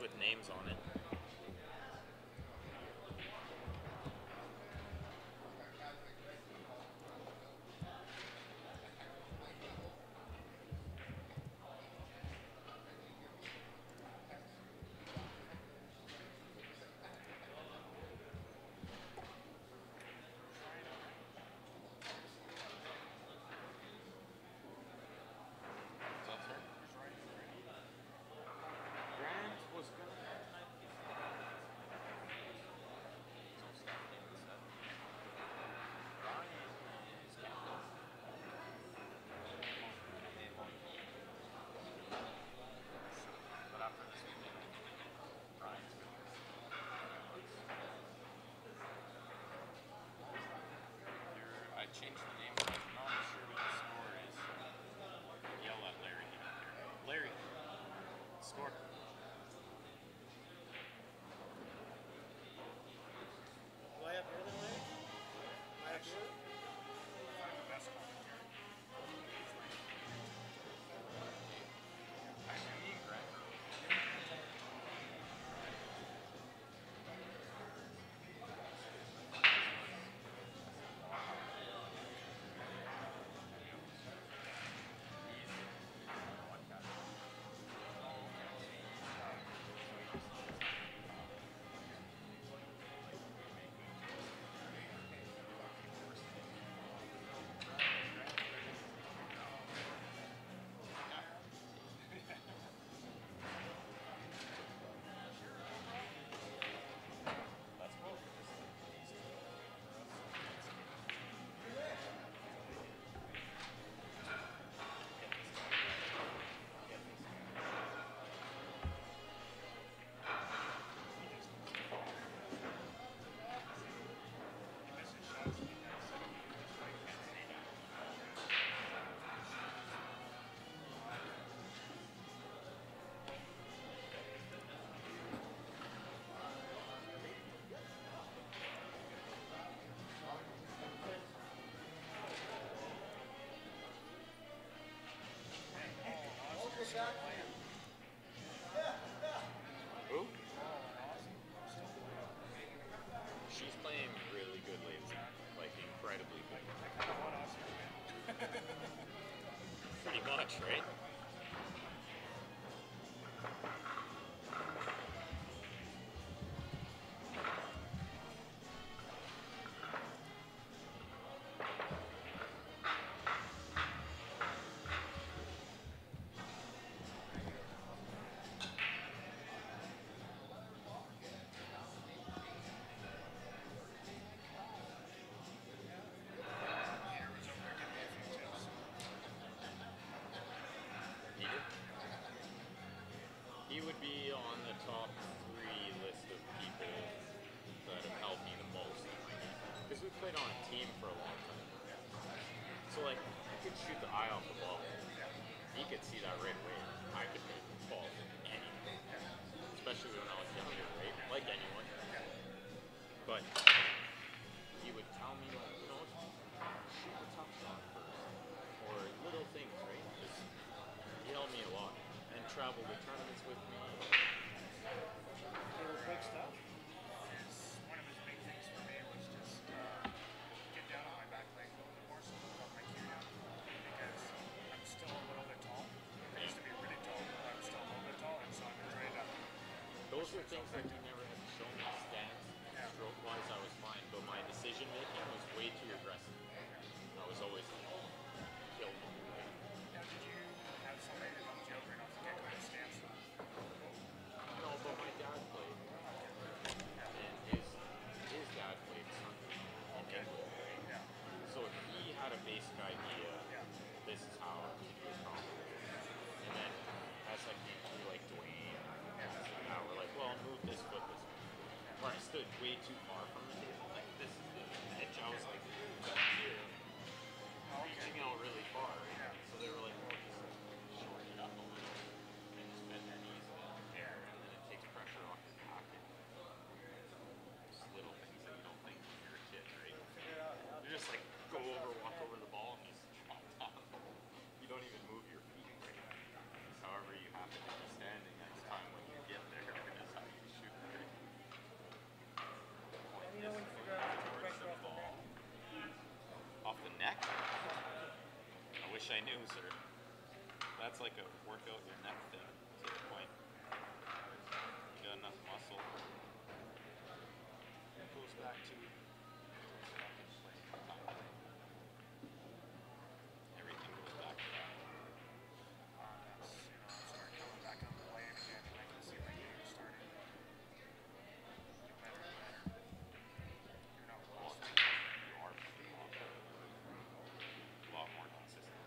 with names on it. But after this weekend, Brian's going to I changed the name, but I'm not sure what the score is. Yell at Larry. Larry, score. Do I have more than Larry? I have more? find the best commentary. Actually, me and Grant. Who? She's playing really good lately. Like, incredibly good. Pretty much, right? He would be on the top 3 list of people that have helped me the most. Because we played on a team for a long time. So like, I could shoot the eye off the ball. He could see that right away. I could make the ball anything. Especially when I was younger, right? Like anyone. But he would tell me, like, you know, shoot the tough shot first. Or little things, right? Just, he helped me a lot. And traveled to tournaments with me. Big stuff. One of his big things for me was just get down on my back leg a little bit more so I my cue down. Because I'm still a little bit tall. I used to be really tall, but I'm still a little bit tall, and so I've been trained up. Those were things that he never had to show me. Stance, stroke-wise, I was fine. But my decision-making was way too aggressive. I was always kill me. Now, did you have somebody that helped you out right off the get-go with stance? No, but my dad played. And his dad played something in England. Yeah. So he had a basic idea. Yeah. This is how to do a combo. And then as I came through like Dwayne, now we're like, well, move this foot this way. Where I stood way too far from the table. Like this is the edge. I was like back here, reaching out really far. Yeah. So they were like, well, just shorten it up a little and just bend your knees a little. Yeah. And then it takes pressure off your back. And just little things that you don't think when you're a kid, right? You just like go over, walk over the ball, and just drop down. You don't even move your feet, right? However, you happen to be standing at the time when you get there. knew, sir. That's like a workout your neck thing to the point. You got enough muscle. It goes back to Everything goes back to that. that's, start coming back up playing again. I can see my game starting. Get better and better. You're not Well, lost. you are playing a lot more consistent.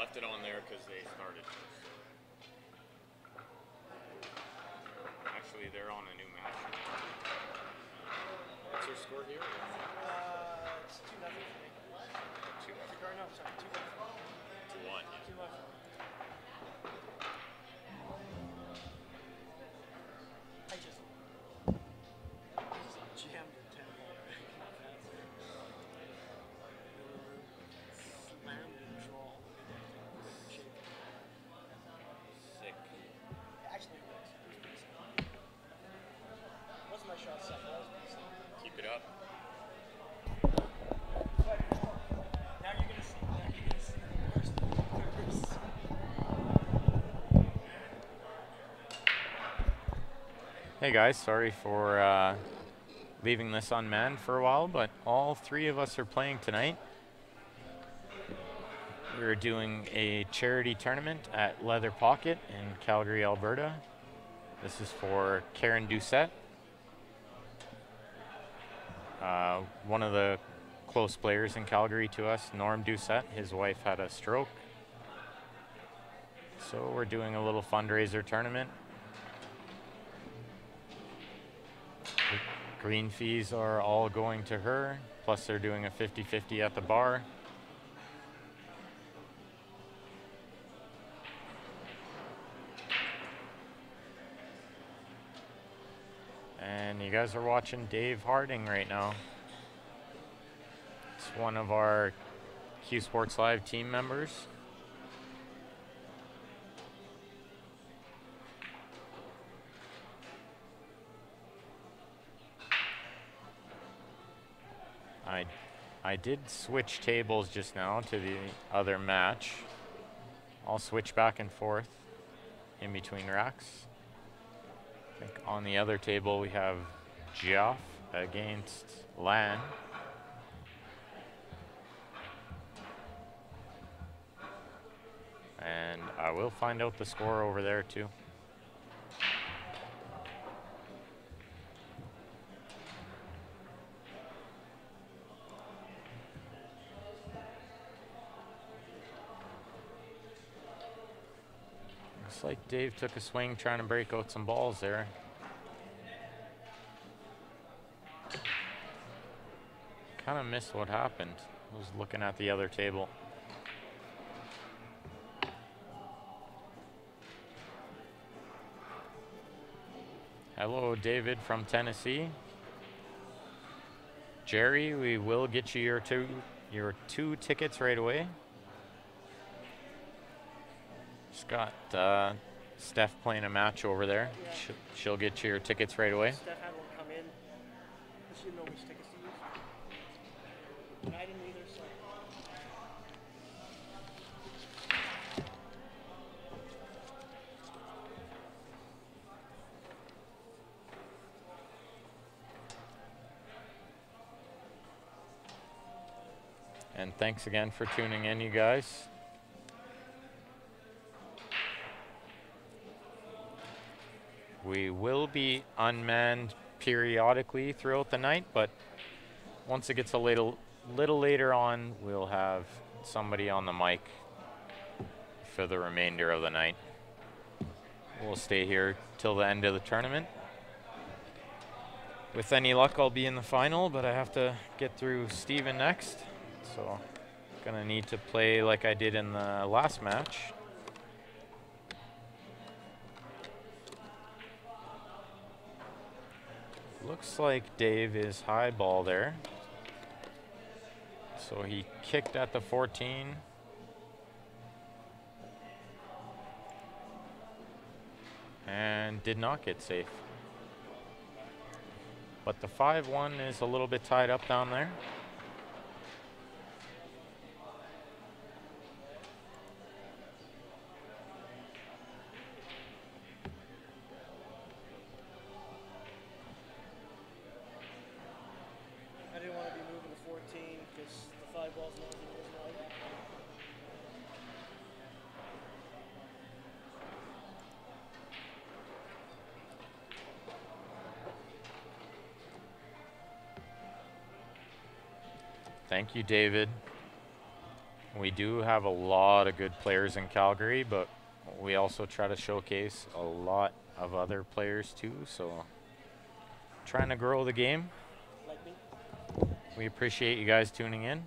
left it on there because they started. Actually, they're on a new match. What's your score here? It's 2-0 for me. 2-1. Or no, sorry, 2-1. 2-1. Yeah. 2-1. I just jammed a 10 ball right in the pass. Slammed and draw. Sick. Actually, it was pretty sick. Wasn't my shot set, that was pretty sick. Keep it up. Now you're gonna see. Now you're gonna see the worst of the worst. Hey guys, sorry for leaving this unmanned for a while, but all three of us are playing tonight. We're doing a charity tournament at Leather Pocket in Calgary, Alberta. This is for Karen Doucette. One of the close players in Calgary to us, Norm Doucette, his wife had a stroke. So we're doing a little fundraiser tournament. The green fees are all going to her, plus they're doing a 50-50 at the bar. And you guys are watching Dave Harding right now. It's one of our Q Sports Live team members. I did switch tables just now to the other match. I'll switch back and forth in between racks. I think on the other table we have Geoff against Lan. And I will find out the score over there too. Looks like Dave took a swing trying to break out some balls there. Kind of missed what happened. I was looking at the other table. Hello, David from Tennessee. Jerry, we will get you your two tickets right away. Just got Steph playing a match over there. Yeah. She'll get you your tickets right away. Steph had one come in. She didn't know which tickets to use. And I didn't either, so. And thanks again for tuning in, you guys. We will be unmanned periodically throughout the night, but once it gets a little later on, we'll have somebody on the mic for the remainder of the night. We'll stay here till the end of the tournament. With any luck, I'll be in the final, but I have to get through Steven next. So, gonna need to play like I did in the last match. Looks like Dave is high ball there. So he kicked at the 14. And did not get safe. But the 5-1 is a little bit tied up down there. I didn't want to be moving to 14 because the 5 ball's not even as wide. Thank you, David. We do have a lot of good players in Calgary, but we also try to showcase a lot of other players too. So trying to grow the game. Like me. We appreciate you guys tuning in.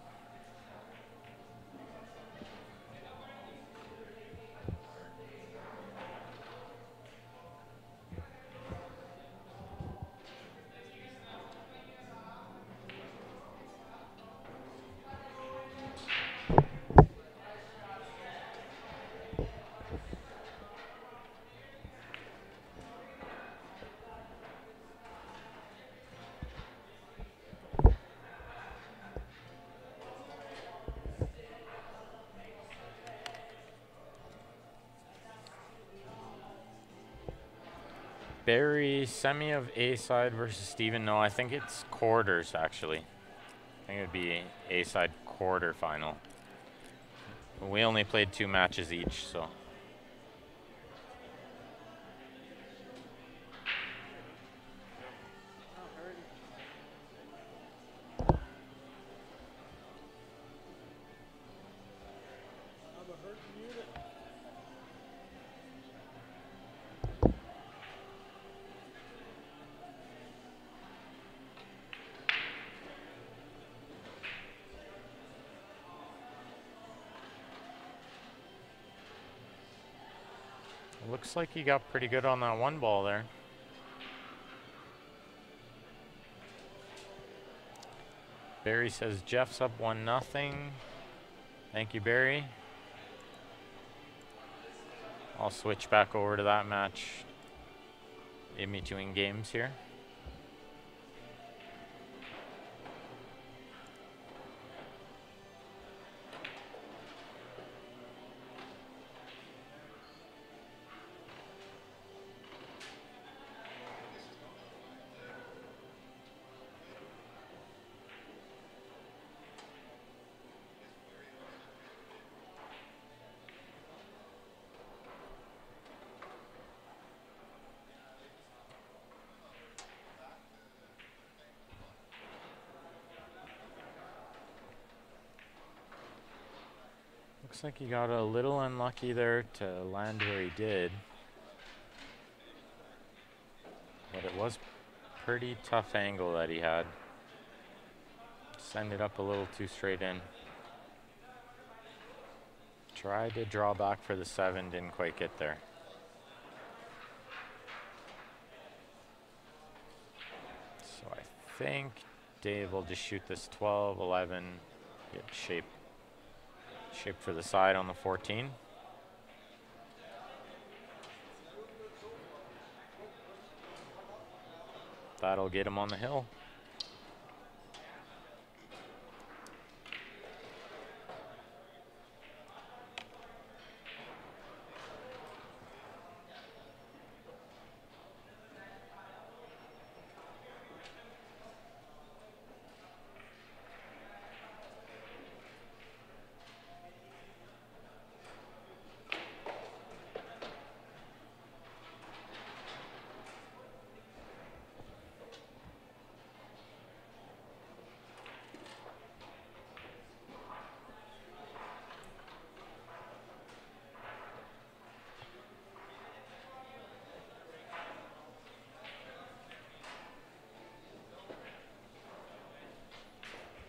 Barry, semi of A side versus Steven. No, I think it's quarters actually. I think it would be A side quarter final. We only played 2 matches each, so. Looks like he got pretty good on that one ball there. Barry says Jeff's up 1-0. Thank you, Barry. I'll switch back over to that match in between games here. Looks like he got a little unlucky there to land where he did. But it was pretty tough angle that he had. Send it up a little too straight in. Tried to draw back for the 7, didn't quite get there. So I think Dave will just shoot this 12, 11, get shape for the side on the 14. That'll get him on the hill.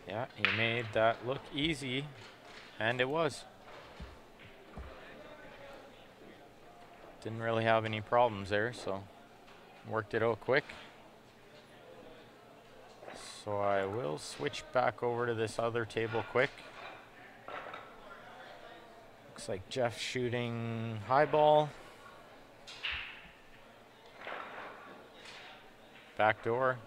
Yeah, he made that look easy, and it was. Didn't really have any problems there, so worked it out quick. So I will switch back over to this other table quick. Looks like Jeff shooting high ball. Back door.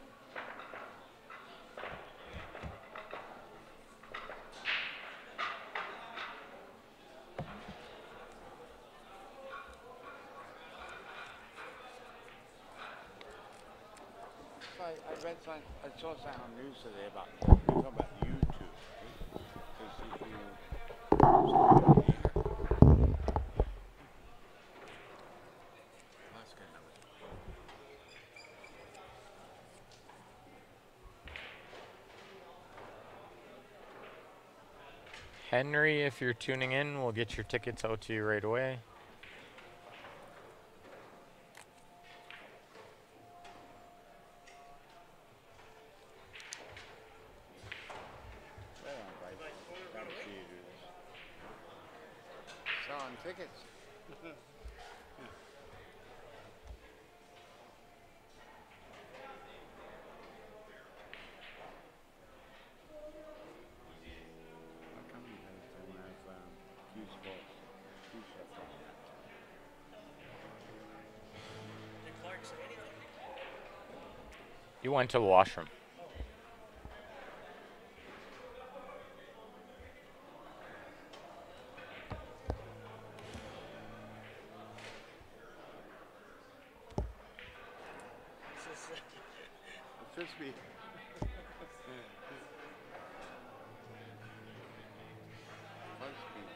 I read something, I saw something on the news today about, talking about YouTube. Because if you, that's good. Henry, if you're tuning in, we'll get your tickets out to you right away. Right on, Bryce. Glad to see you do this. Selling tickets. How come you guys don't have Hughes Falls? Hughes Falls. Did Clark say anything? You went to the washroom. Frisbee. Frisbee.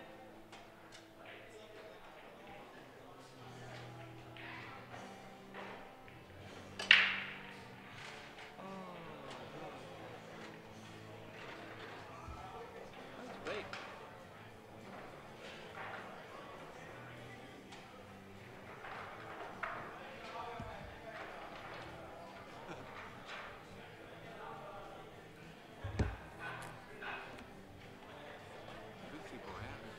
That's big. Good people have it.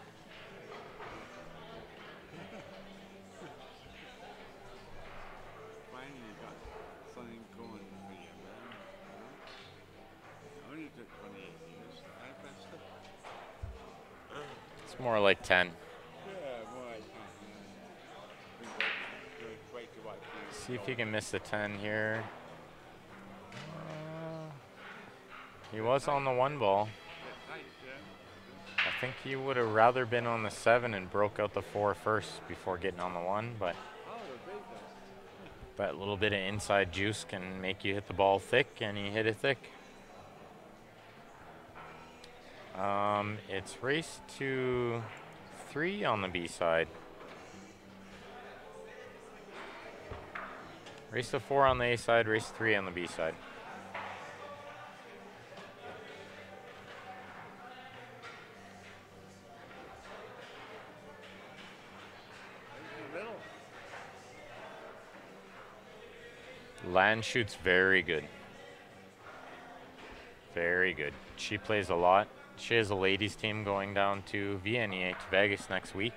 Finally you got something going for you, man. I only took 28 years. I pressed it. It's more like 10. Yeah, more like wait to watch you. See if you can miss the 10 here. He was on the 1 ball. That's nice, yeah. I think he would have rather been on the 7 and broke out the 4 first before getting on the 1, but Oh, they're big though. that little bit of inside juice can make you hit the ball thick, and he hit it thick. It's race to 3 on the B side. Race to 4 on the A side, race 3 on the B side. In the middle. Lan shoots very good. Very good. She plays a lot. She has a ladies team going down to VNEH Vegas next week.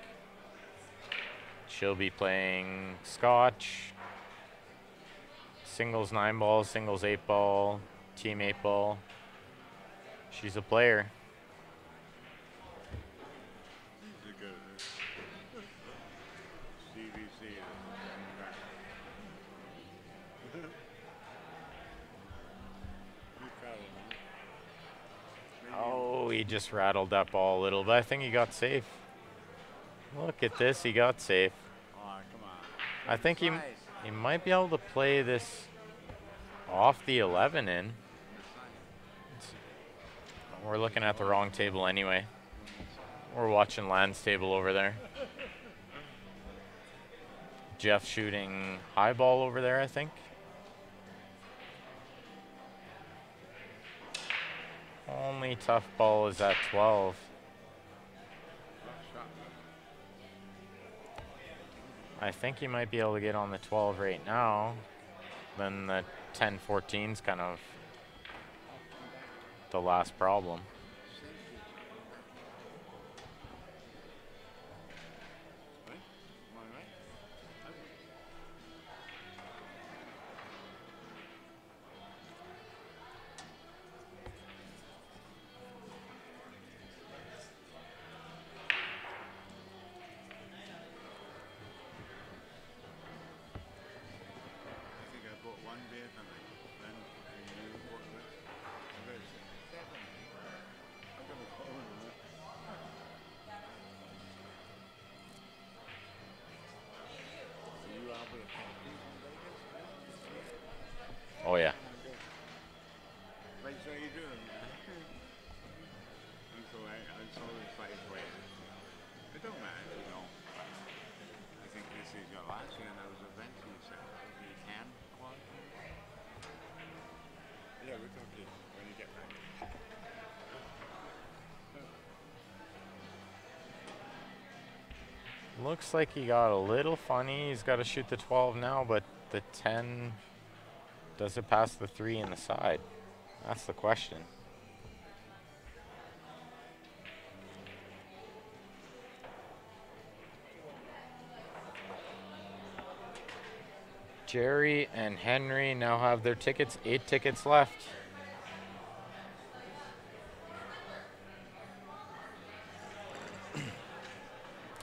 She'll be playing Scotch, singles 9 ball, singles 8 ball, team 8 ball. She's a player. These are good. CVC is back. You proud of me? Oh, he just rattled that ball a little bit. I think he got safe. Look at this, he got safe. Oh, come on. I think he Size. he might be able to play this off the 11 in. We're looking at the wrong table anyway. We're watching Lan's table over there. Jeff shooting high ball over there, I think. Only tough ball is at 12. I think he might be able to get on the 12 right now. Then the 10-14's kind of the last problem. Right? Am I right? I think I bought one beer tonight. Then you bought it. I got 7. I got a phone in it. Are you out with a coffee in Vegas? Oh yeah. Right, so you doing, man? I'm so excited for you. It don't matter, you know. I think this is your last year, and I was eventually said you can qualify. Yeah, we'll talk to you when you get back. Looks like he got a little funny. He's got to shoot the 12 now, but the 10, does it pass the 3 in the side? That's the question. Jerry and Henry now have their tickets, 8 tickets left.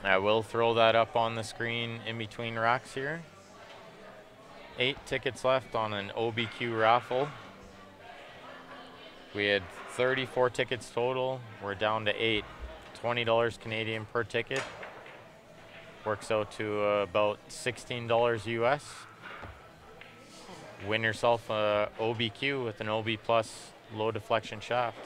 I will throw that up on the screen in between racks here. 8 tickets left on an OBQ raffle. We had 34 tickets total. We're down to 8. $20 Canadian per ticket. Works out to about $16 US. Win yourself a OBQ with an OB Plus low deflection shaft.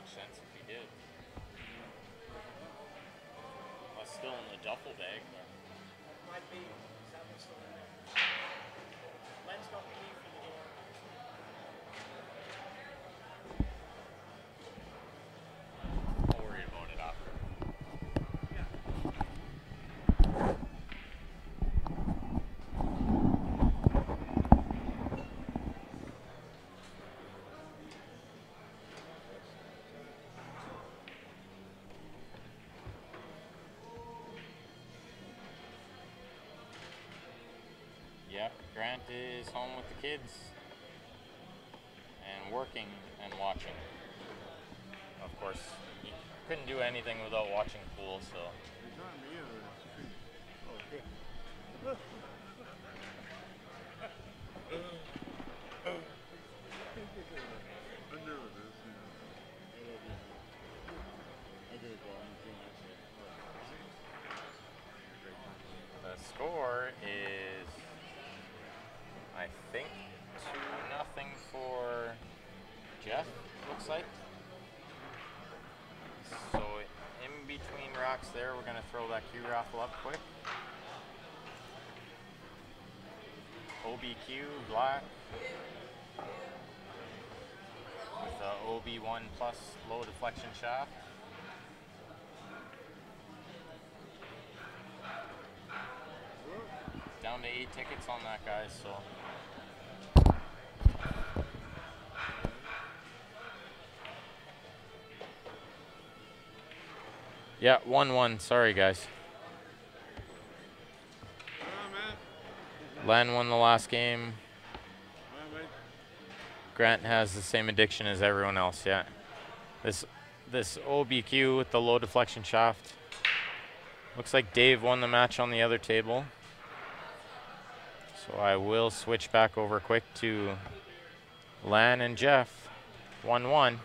Sense if he did. Well, still in the duffel bag. Might be. That was still in there. Len's got the key for the door. I'll worry about it after. Yep, Grant is home with the kids and working and watching. Of course, he couldn't do anything without watching pool, so. It's not me or it's tree. Oh, good. I'm nervous, you know. I love you. I gotta go on the thing. The score is, I think, 2-0 for Jeff, looks like. So in between rocks there, we're gonna throw that Q raffle up quick. OBQ black with the OB1 plus low deflection shaft. Down to 8 tickets on that, guys, so. Yeah, 1-1, sorry guys. Len won the last game. Grant has the same addiction as everyone else, yeah. This OBQ with the low deflection shaft. Looks like Dave won the match on the other table. So I will switch back over quick to Lan and Jeff. 1-1.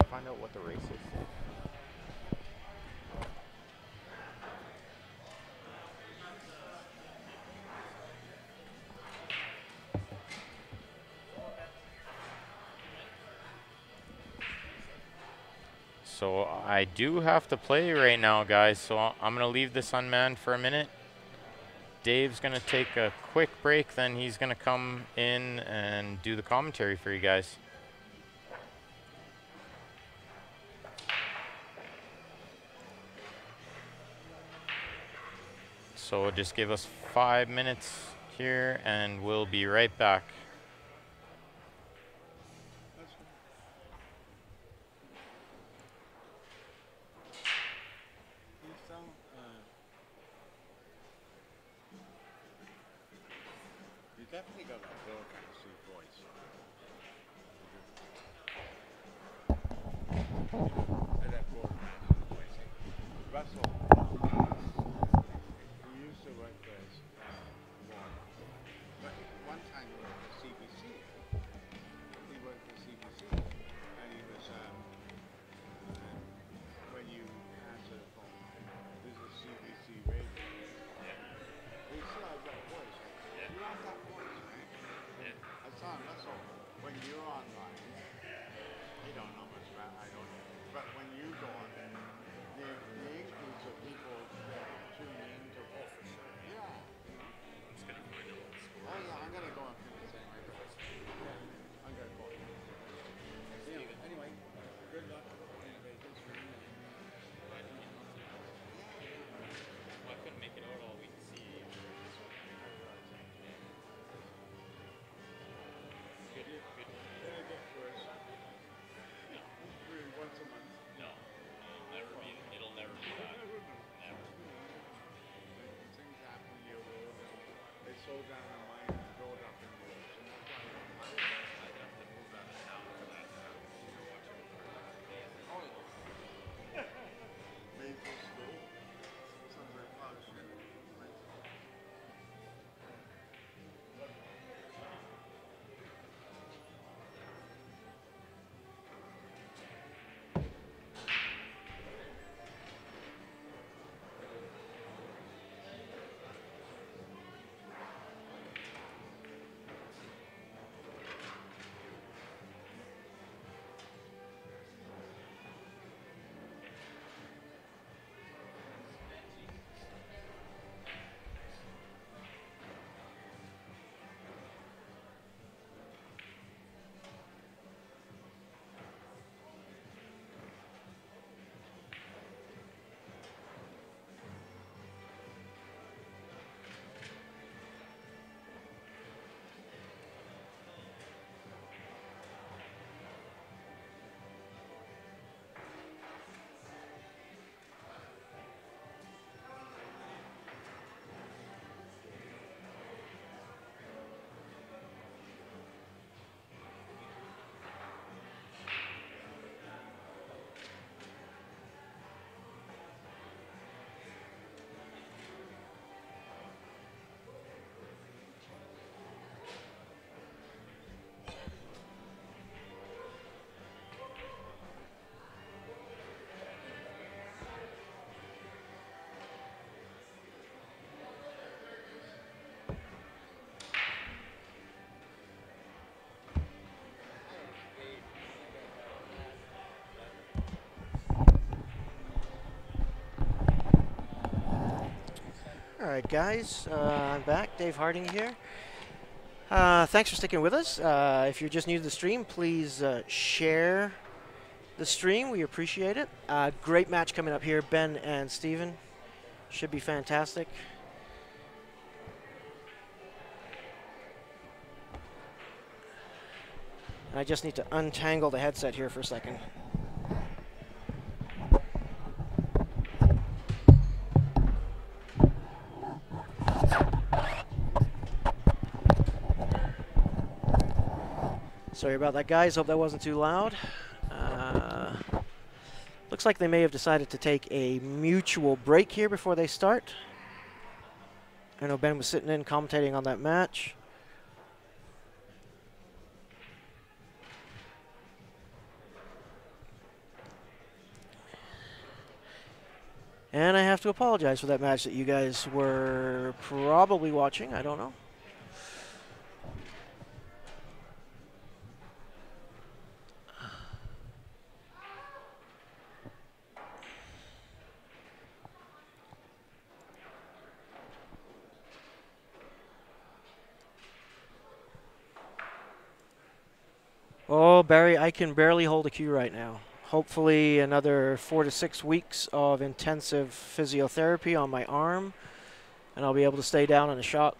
Find out what the race is. So I do have to play right now, guys, so I'm going to leave this unmanned for a minute. Dave's going to take a quick break, then he's going to come in and do the commentary for you guys. So just give us 5 minutes here and we'll be right back. You definitely got that broadcaster voice. That broadcaster voice. Russell, he used to work for us. But one time he worked for CBC. He worked for CBC. And he was, when you answer the phone, this is CBC radio. He still has that voice. You have that voice, right? I saw Russell, when you're online, you don't know much about, I don't, but when you go on, the increase of people that tune in to, oh, for sure. Yeah. Just gonna find out what the score Oh yeah, I'm gonna go and finish that. Yeah, I'm gonna go. Yeah, anyway, good luck. Anyway, thanks for doing it. I couldn't make it out all week to see. Good. It'll get worse. Really, once a month. No, it'll never be that. Never. Things happen when you're old and they slow down their mind and grow it up in the woods. And that's why I'd have to move out of town for that to happen. You're watching it for Maple School. Somewhere close. All right, guys, I'm back. Dave Harding here. Thanks for sticking with us. If you're just new to the stream, please share the stream. We appreciate it. Great match coming up here, Ben and Steven. Should be fantastic. And I just need to untangle the headset here for a second. Sorry about that, guys. Hope that wasn't too loud. Looks like they may have decided to take a mutual break here before they start. I know Ben was sitting in commentating on that match. And I have to apologize for that match that you guys were probably watching. I don't know. Oh, Barry, I can barely hold a cue right now. Hopefully another 4 to 6 weeks of intensive physiotherapy on my arm and I'll be able to stay down on a shot.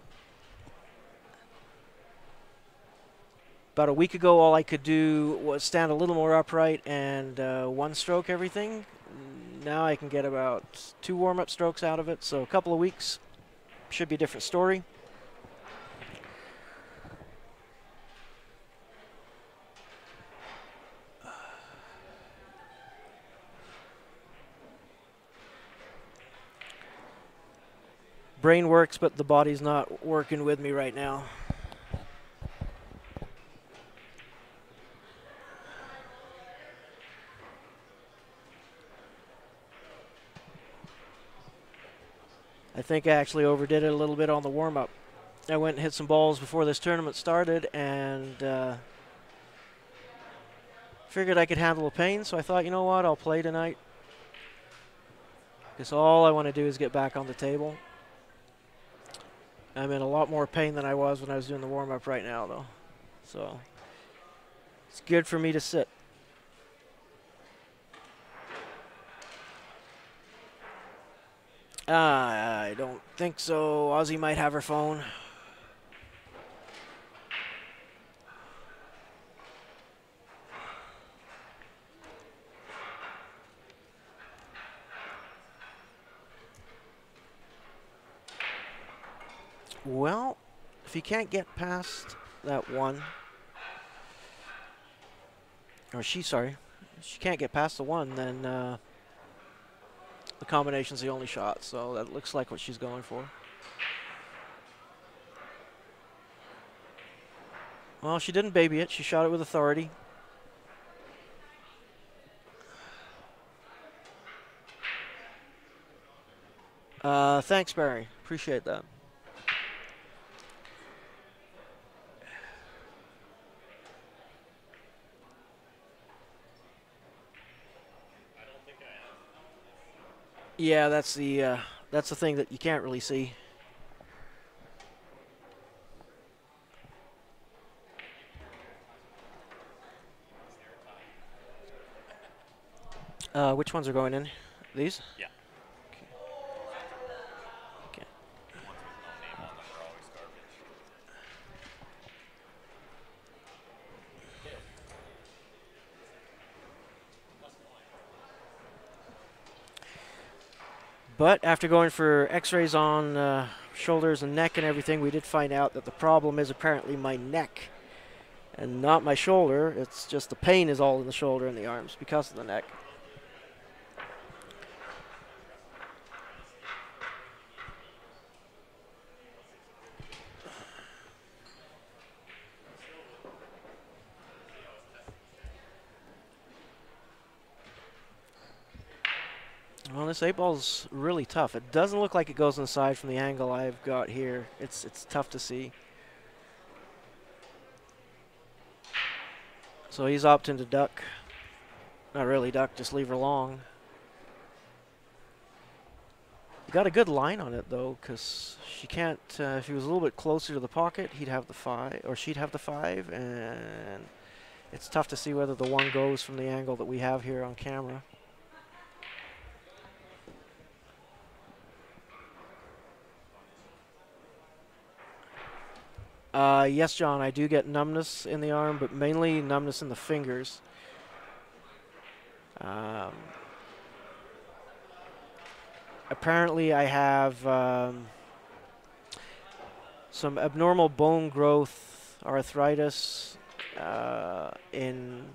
About a week ago, all I could do was stand a little more upright and one stroke everything. Now I can get about 2 warm-up strokes out of it, so a couple of weeks should be a different story. Brain works, but the body's not working with me right now. I think I actually overdid it a little bit on the warm-up. I went and hit some balls before this tournament started and figured I could handle the pain, so I thought, you know what, I'll play tonight. Because all I want to do is get back on the table. I'm in a lot more pain than I was when I was doing the warm-up right now, though. So it's good for me to sit. I don't think so. Ozzy might have her phone. Well, if he can't get past that one, or she can't get past the one, then the combination's the only shot, so that looks like what she's going for. Well, she didn't baby it. She shot it with authority. Thanks, Barry. Appreciate that. Yeah, that's the thing that you can't really see. Which ones are going in? These? Yeah. Okay. The ones with no name on them are always garbage. But after going for x-rays on shoulders and neck and everything, we did find out that the problem is apparently my neck and not my shoulder. It's just the pain is all in the shoulder and the arms because of the neck. Well, this 8-ball's really tough. It doesn't look like it goes inside from the angle I've got here. It's tough to see. So he's opting to duck. Not really duck, just leave her long. Got a good line on it though, because she can't. If he was a little bit closer to the pocket, he'd have the 5, or she'd have the 5, and it's tough to see whether the 1 goes from the angle that we have here on camera. Yes, John, I do get numbness in the arm, but mainly numbness in the fingers. Apparently, I have some abnormal bone growth arthritis in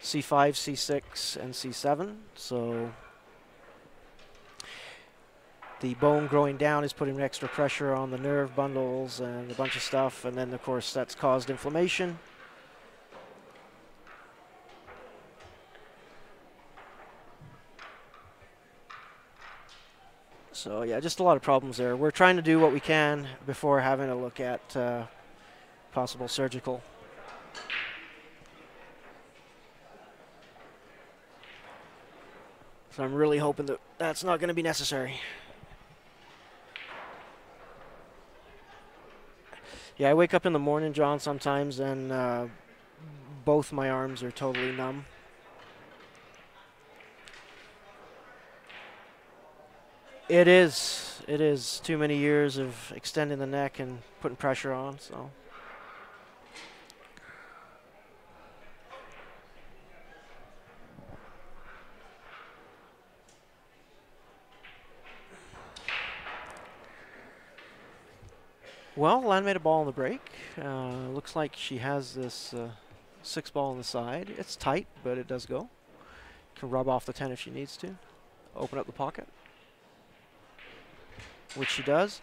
C5, C6, and C7. So the bone growing down is putting extra pressure on the nerve bundles and a bunch of stuff, and then of course that's caused inflammation. So yeah, just a lot of problems there. We're trying to do what we can before having a look at possible surgical. So I'm really hoping that that's not going to be necessary. Yeah, I wake up in the morning, John, sometimes, and both my arms are totally numb. It is. it is too many years of extending the neck and putting pressure on. So. Well, Lan made a ball on the break. Looks like she has this 6 ball on the side. It's tight, but it does go. Can rub off the 10 if she needs to. Open up the pocket, which she does.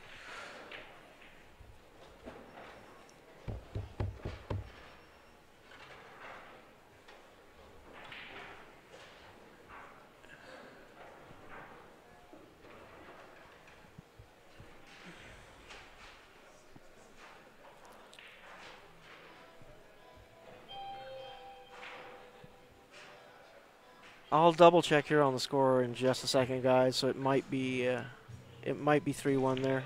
I'll double check here on the score in just a second, guys. So it might be 3-1 there.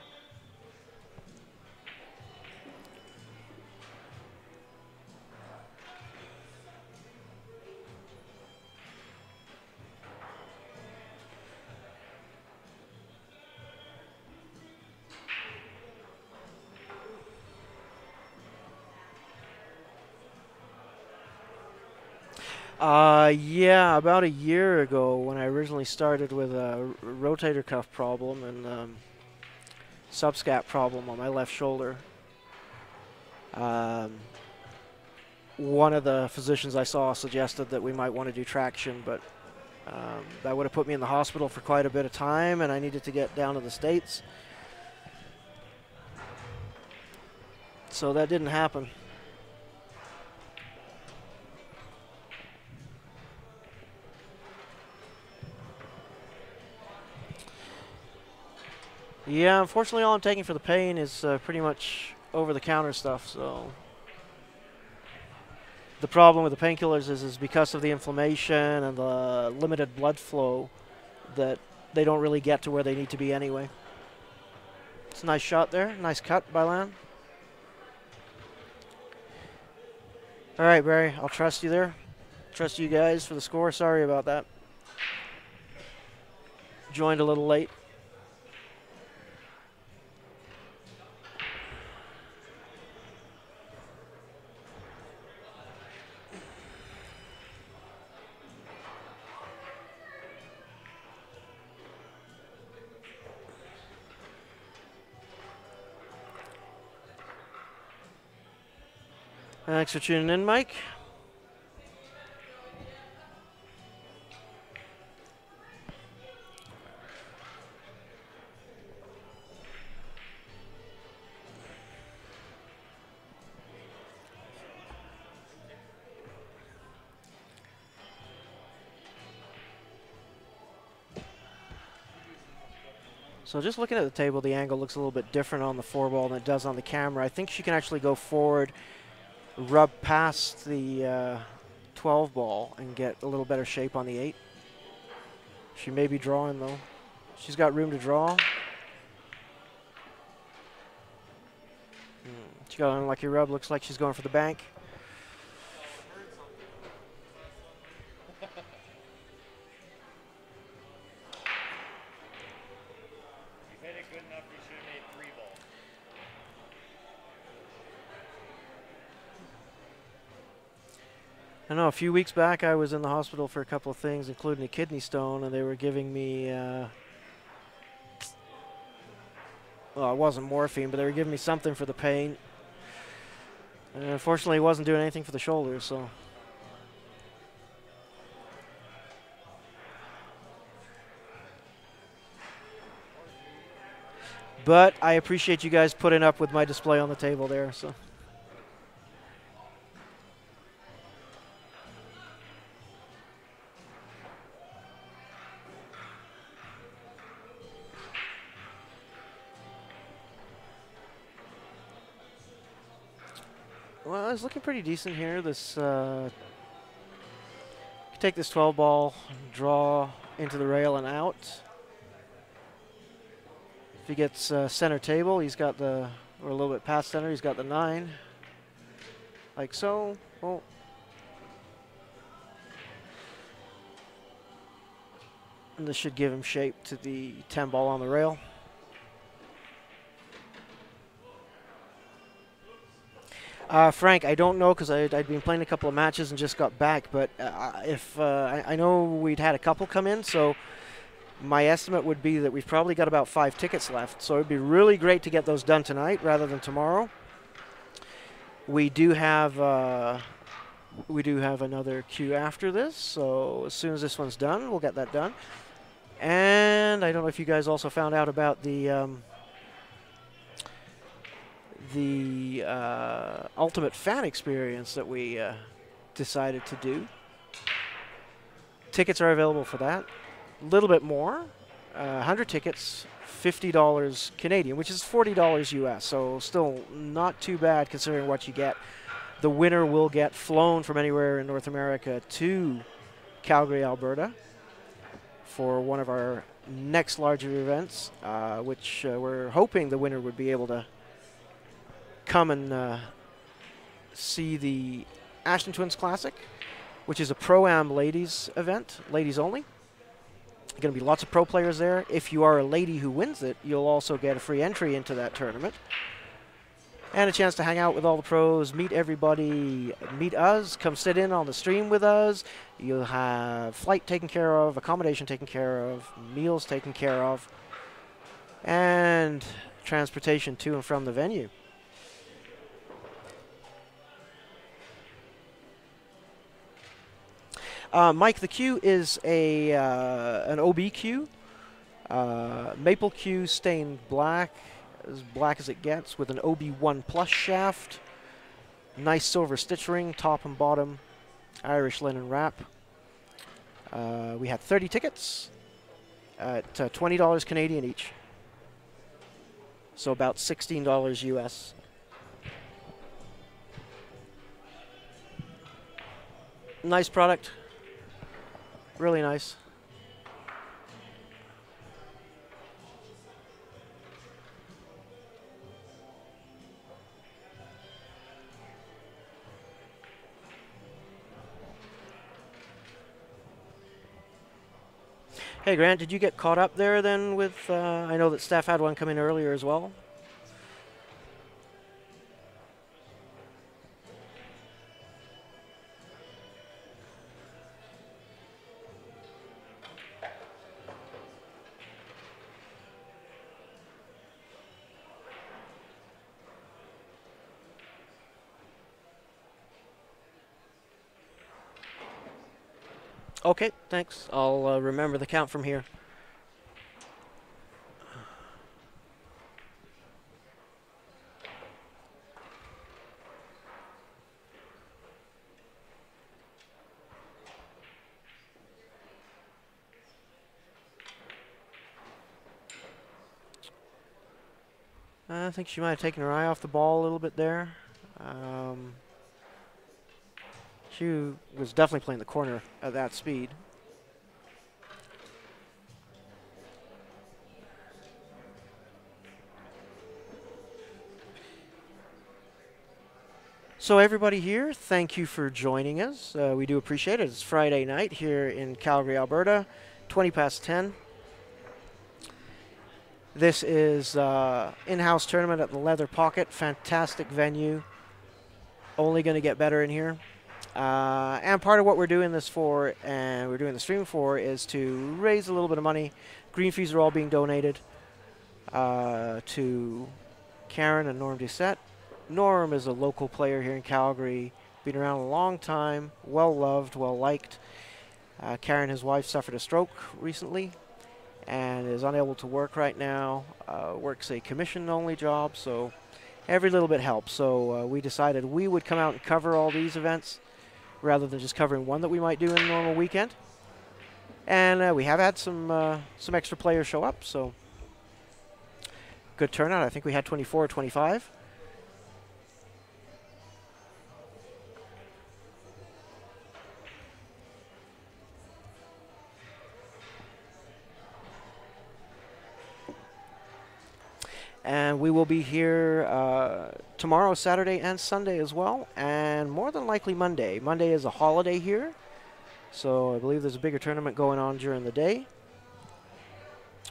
Yeah, about a year ago when I originally started with a rotator cuff problem and subscap problem on my left shoulder. One of the physicians I saw suggested that we might want to do traction, but that would have put me in the hospital for quite a bit of time, and I needed to get down to the States. So that didn't happen. Yeah, unfortunately all I'm taking for the pain is pretty much over-the-counter stuff, so the problem with the painkillers is because of the inflammation and the limited blood flow that they don't really get to where they need to be anyway. It's a nice shot there, nice cut by Lan. All right, Barry, I'll trust you there. Trust you guys for the score. Sorry about that. Joined a little late. Thanks for tuning in, Mike. So just looking at the table, the angle looks a little bit different on the 4-ball than it does on the camera. I think she can actually go forward, rub past the 12-ball and get a little better shape on the 8. She may be drawing, though. She's got room to draw. She got an unlucky rub. Looks like she's going for the bank. I know a few weeks back I was in the hospital for a couple of things, including a kidney stone, and they were giving me, well, it wasn't morphine, but they were giving me something for the pain. And unfortunately, it wasn't doing anything for the shoulder, so. But I appreciate you guys putting up with my display on the table there, so. Well, it's looking pretty decent here. This take this 12-ball, draw into the rail and out. If he gets center table, he's got the, or a little bit past center, he's got the 9, like so. Oh. And this should give him shape to the 10-ball on the rail. Frank, I don't know because I'd been playing a couple of matches and just got back. But if I know we'd had a couple come in, so my estimate would be that we've probably got about 5 tickets left. So it'd be really great to get those done tonight rather than tomorrow. We do have another queue after this, so as soon as this one's done, we'll get that done. And I don't know if you guys also found out about the Ultimate Fan Experience that we decided to do. Tickets are available for that. A little bit more, 100 tickets, $50 Canadian, which is $40 US, so still not too bad considering what you get. The winner will get flown from anywhere in North America to Calgary, Alberta for one of our next larger events, which we're hoping the winner would be able to come and see the Ashton Twins Classic, which is a Pro-Am ladies event, ladies only. Going to be lots of pro players there. If you are a lady who wins it, you'll also get a free entry into that tournament. And a chance to hang out with all the pros, meet everybody, meet us, come sit in on the stream with us. You'll have flight taken care of, accommodation taken care of, meals taken care of, and transportation to and from the venue. Mike, the queue is an OB queue, maple queue stained black as it gets, with an OB1 plus shaft, nice silver stitch ring, top and bottom, Irish linen wrap. We had 30 tickets at $20 Canadian each, so about $16 US. Nice product. Really nice. Hey Grant, did you get caught up there then with, I know that Steph had one come in earlier as well? Okay, thanks. I'll remember the count from here. I think she might have taken her eye off the ball a little bit there. She was definitely playing the corner at that speed. So everybody here, thank you for joining us. We do appreciate it. It's Friday night here in Calgary, Alberta, 20 past 10. This is in-house tournament at the Leather Pocket. Fantastic venue. Only going to get better in here. And part of what we're doing this for, and we're doing the stream for, is to raise a little bit of money. Green fees are all being donated to Karen and Norm Doucette. Norm is a local player here in Calgary, been around a long time, well loved, well liked. Karen, his wife, suffered a stroke recently and is unable to work right now. Works a commission-only job, so every little bit helps. So we decided we would come out and cover all these events rather than just covering one that we might do in a normal weekend. And we have had some extra players show up, so good turnout. I think we had 24 or 25. And we will be here tomorrow, Saturday, and Sunday as well, and more than likely Monday. Monday is a holiday here, so I believe there's a bigger tournament going on during the day.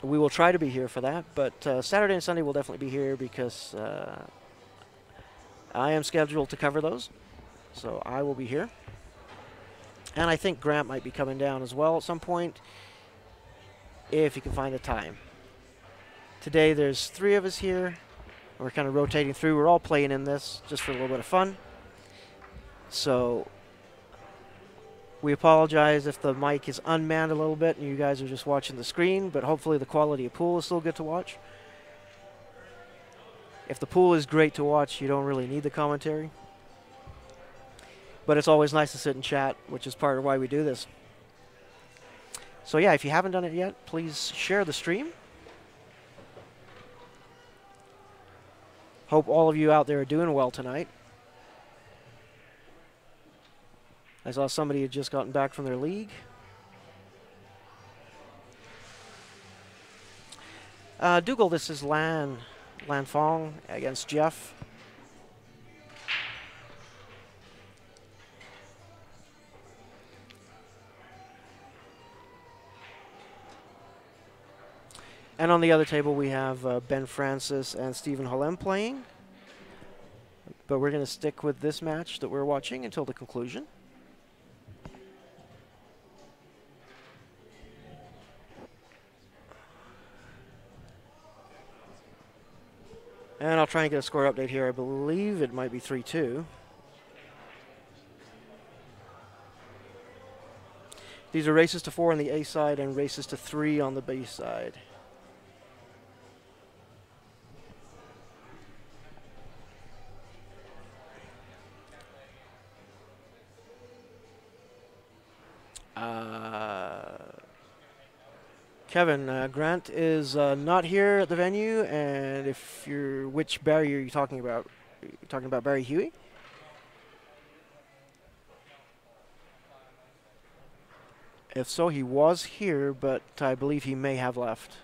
We will try to be here for that, but Saturday and Sunday we'll definitely be here because I am scheduled to cover those, so I will be here. And I think Grant might be coming down as well at some point, if he can find the time. Today there's 3 of us here. We're kind of rotating through. We're all playing in this just for a little bit of fun. So we apologize if the mic is unmanned a little bit and you guys are just watching the screen, but hopefully the quality of pool is still good to watch. If the pool is great to watch, you don't really need the commentary. But it's always nice to sit and chat, which is part of why we do this. So yeah, if you haven't done it yet, please share the stream. Hope all of you out there are doing well tonight. I saw somebody had just gotten back from their league. Dougal, this is Lan Fong against Jeff. And on the other table we have Ben Francis and Stephen Hollem playing. But we're going to stick with this match that we're watching until the conclusion. And I'll try and get a score update here. I believe it might be 3-2. These are races to 4 on the A side and races to 3 on the B side. Kevin, Grant is not here at the venue, and if you're, which Barry are you talking about? Are you talking about Barry Huey? If so, he was here, but I believe he may have left.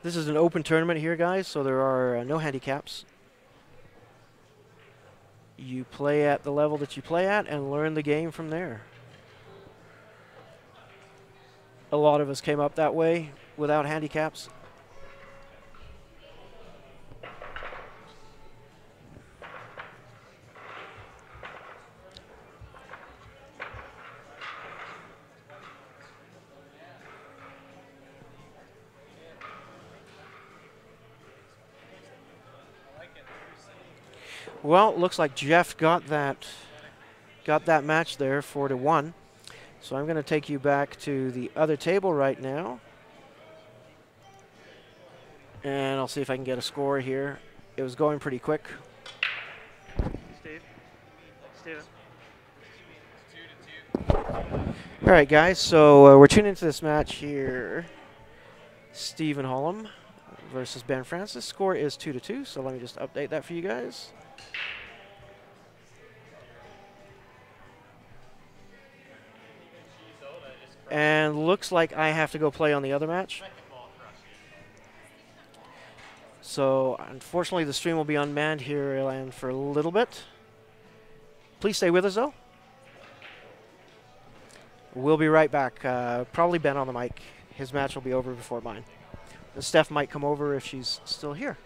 This is an open tournament here, guys, so there are no handicaps. You play at the level that you play at and learn the game from there. A lot of us came up that way without handicaps. Well, looks like Jeff got that match there, 4-1. So I'm going to take you back to the other table right now. And I'll see if I can get a score here. It was going pretty quick. Steven. All right, guys, so we're tuning into this match here. Stephen Hollem versus Ben Francis. Score is 2-2, so let me just update that for you guys. And looks like I have to go play on the other match. So unfortunately the stream will be unmanned here and for a little bit. Please stay with us though. We'll be right back. Probably Ben on the mic. His match will be over before mine. And Steph might come over if she's still here.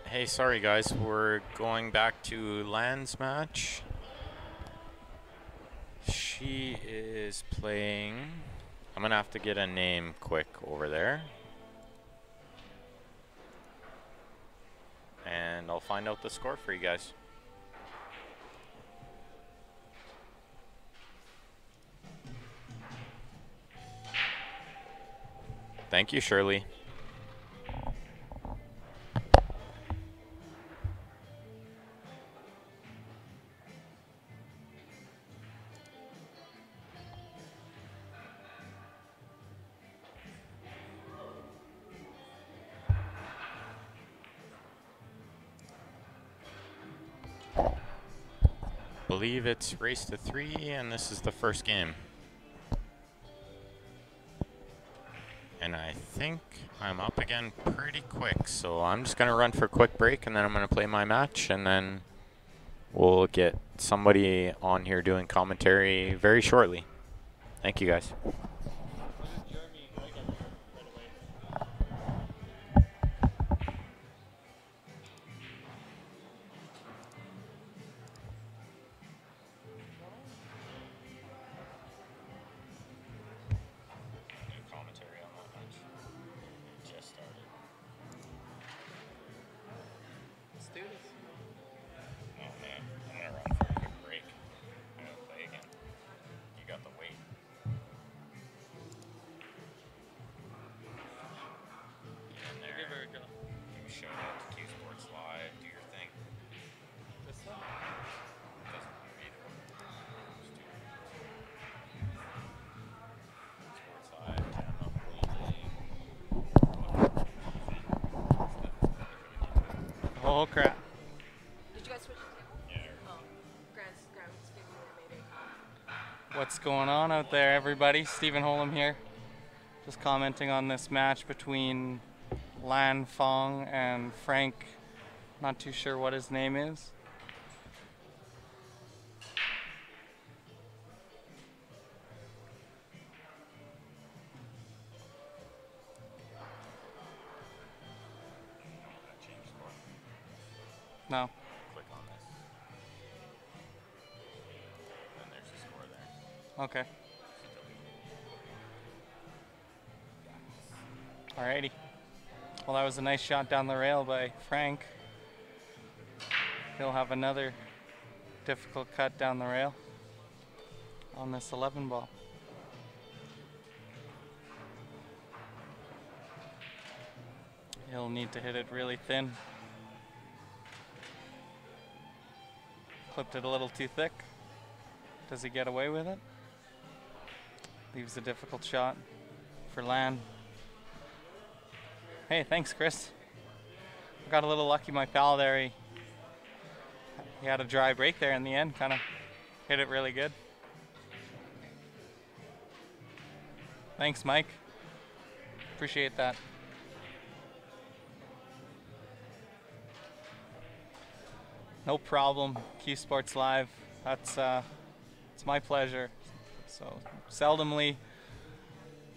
Hey, sorry guys, we're going back to Lan's match. She is playing. I'm gonna have to get a name quick over there. And I'll find out the score for you guys. Thank you, Shirley. Believe it's race to 3, and this is the first game. And I think I'm up again pretty quick, so I'm just gonna run for a quick break, and then I'm gonna play my match, and then we'll get somebody on here doing commentary very shortly. Thank you guys. Oh crap. Did you guys switch the table? Oh, Grant's giving me a mayday call. What's going on out there, everybody? Stephen Holm here. Just commenting on this match between Lan Fong and Frank. Not too sure what his name is. No. Click on this. And there's the score there. Okay. Alrighty. Well, that was a nice shot down the rail by Frank. He'll have another difficult cut down the rail on this 11 ball. He'll need to hit it really thin. Clipped it a little too thick. Does he get away with it? Leaves a difficult shot for Lan. Hey, thanks, Chris. Got a little lucky, my pal there. He had a dry break there in the end, kind of hit it really good. Thanks, Mike. Appreciate that. No problem. Q Sports Live. That's it's my pleasure. So seldomly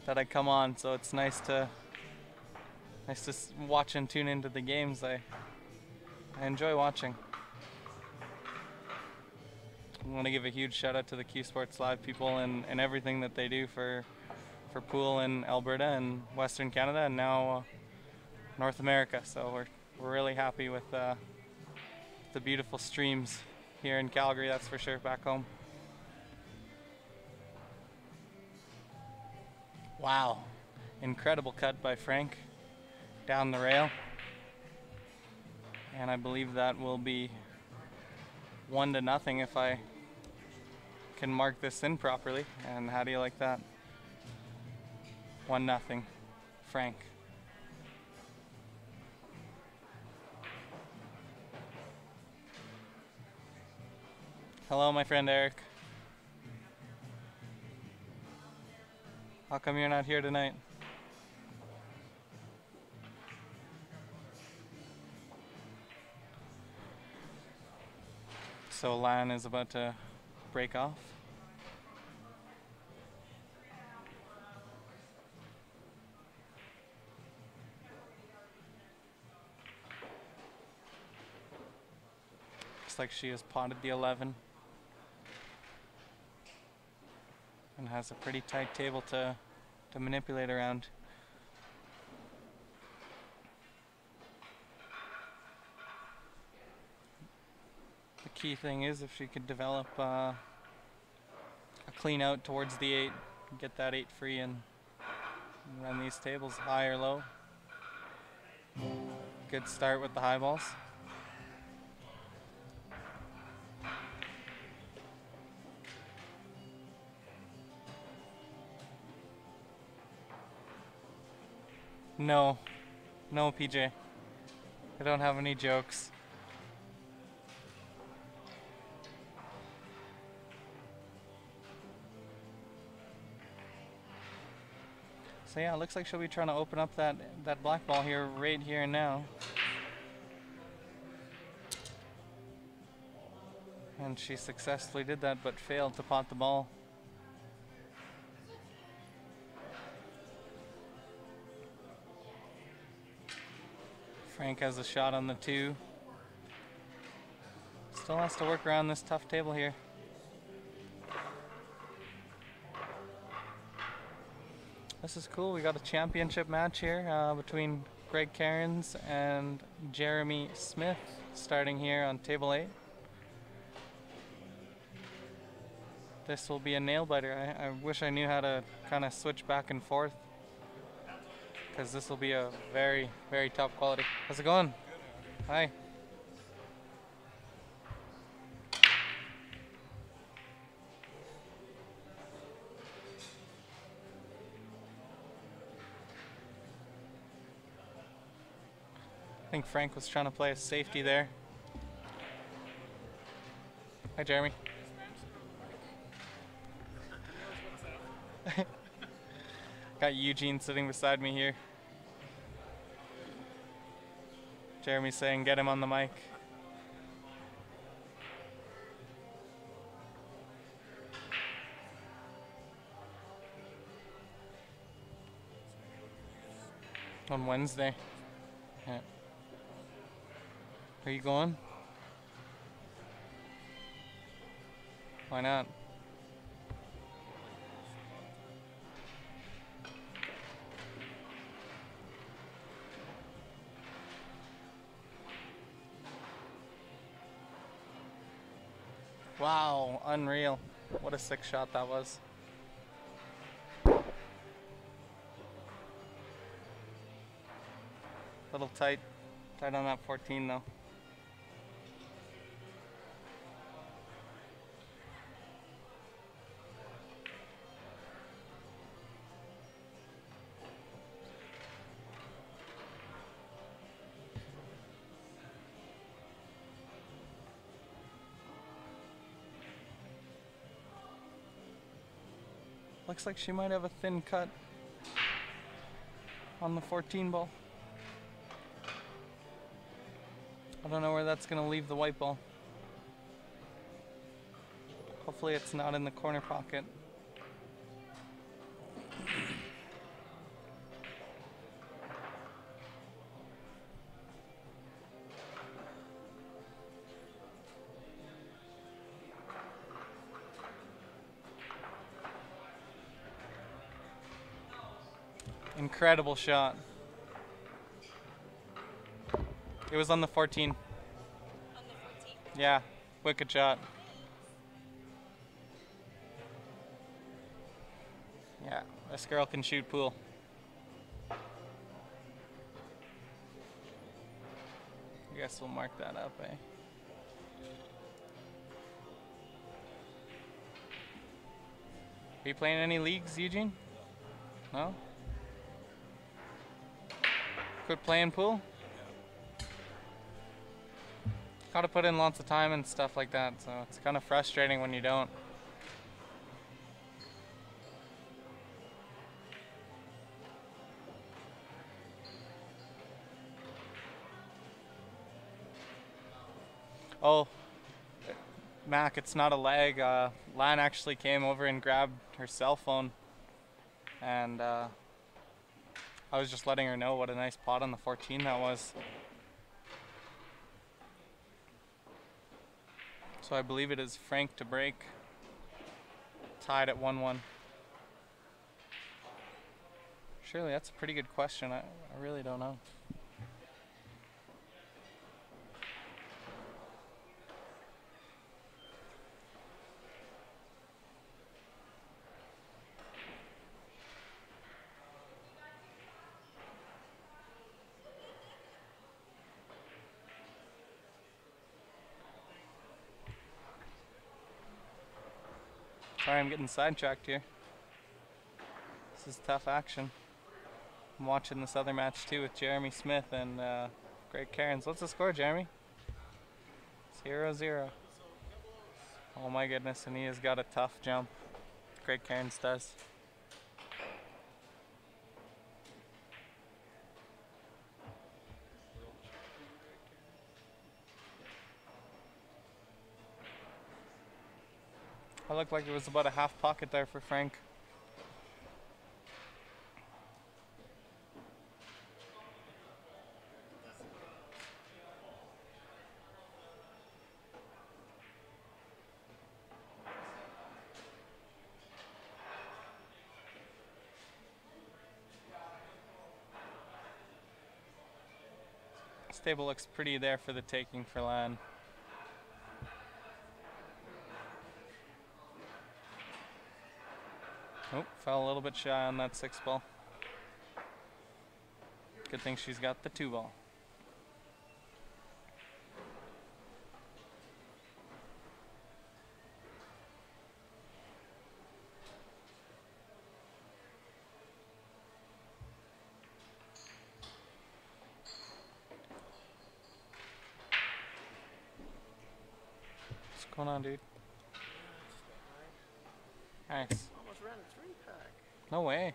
that I come on, so it's nice to watch and tune into the games. I enjoy watching. I want to give a huge shout out to the Q Sports Live people and everything that they do for pool in Alberta and Western Canada and now North America. So we're really happy with the beautiful streams here in Calgary, that's for sure, back home. Wow, incredible cut by Frank down the rail. And I believe that will be 1-0 if I can mark this in properly. And how do you like that? 1-0, Frank. Hello, my friend Eric. How come you're not here tonight? So Lan is about to break off. Looks like she has potted the 11 and has a pretty tight table to manipulate around. The key thing is if she could develop a clean out towards the 8, get that 8 free and run these tables high or low. Good start with the high balls. No, PJ. I don't have any jokes. So yeah, it looks like she'll be trying to open up that black ball here, right here and now. And she successfully did that, but failed to pot the ball. Frank has a shot on the 2. Still has to work around this tough table here. This is cool. We got a championship match here between Greg Cairns and Jeremy Smith starting here on table 8. This will be a nail biter. I wish I knew how to kind of switch back and forth, because this will be a very, very top quality. How's it going? Good. Hi. I think Frank was trying to play a safety there. Hi, Jeremy. Got Eugene sitting beside me here. Jeremy's saying, get him on the mic. On Wednesday. Yeah. Are you going? Why not? Wow, unreal. What a sick shot that was. Little tight on that 14 though. Looks like she might have a thin cut on the 14 ball. I don't know where that's going to leave the white ball. Hopefully it's not in the corner pocket. Incredible shot. It was on the 14. On the 14. Yeah, wicked shot. Yeah, this girl can shoot pool. I guess we'll mark that up, eh? Are you playing any leagues, Eugene? No? Quit playing pool? Gotta put in lots of time and stuff like that, so it's kind of frustrating when you don't. Oh, Mac, it's not a lag. Lan actually came over and grabbed her cell phone, and I was just letting her know what a nice pot on the 14 that was. So I believe it is Frank to break, tied at 1-1. Surely that's a pretty good question. I really don't know. Sorry, I'm getting sidetracked here. This is tough action. I'm watching this other match too with Jeremy Smith and Greg Cairns. What's the score, Jeremy? 0-0. Oh my goodness, and he has got a tough jump. Greg Cairns does. I looked like it was about a half pocket there for Frank. This table looks pretty there for the taking for Lan. Oh, fell a little bit shy on that 6 ball. Good thing she's got the 2 ball. What's going on, dude? Nice. Almost ran a 3-pack. No way.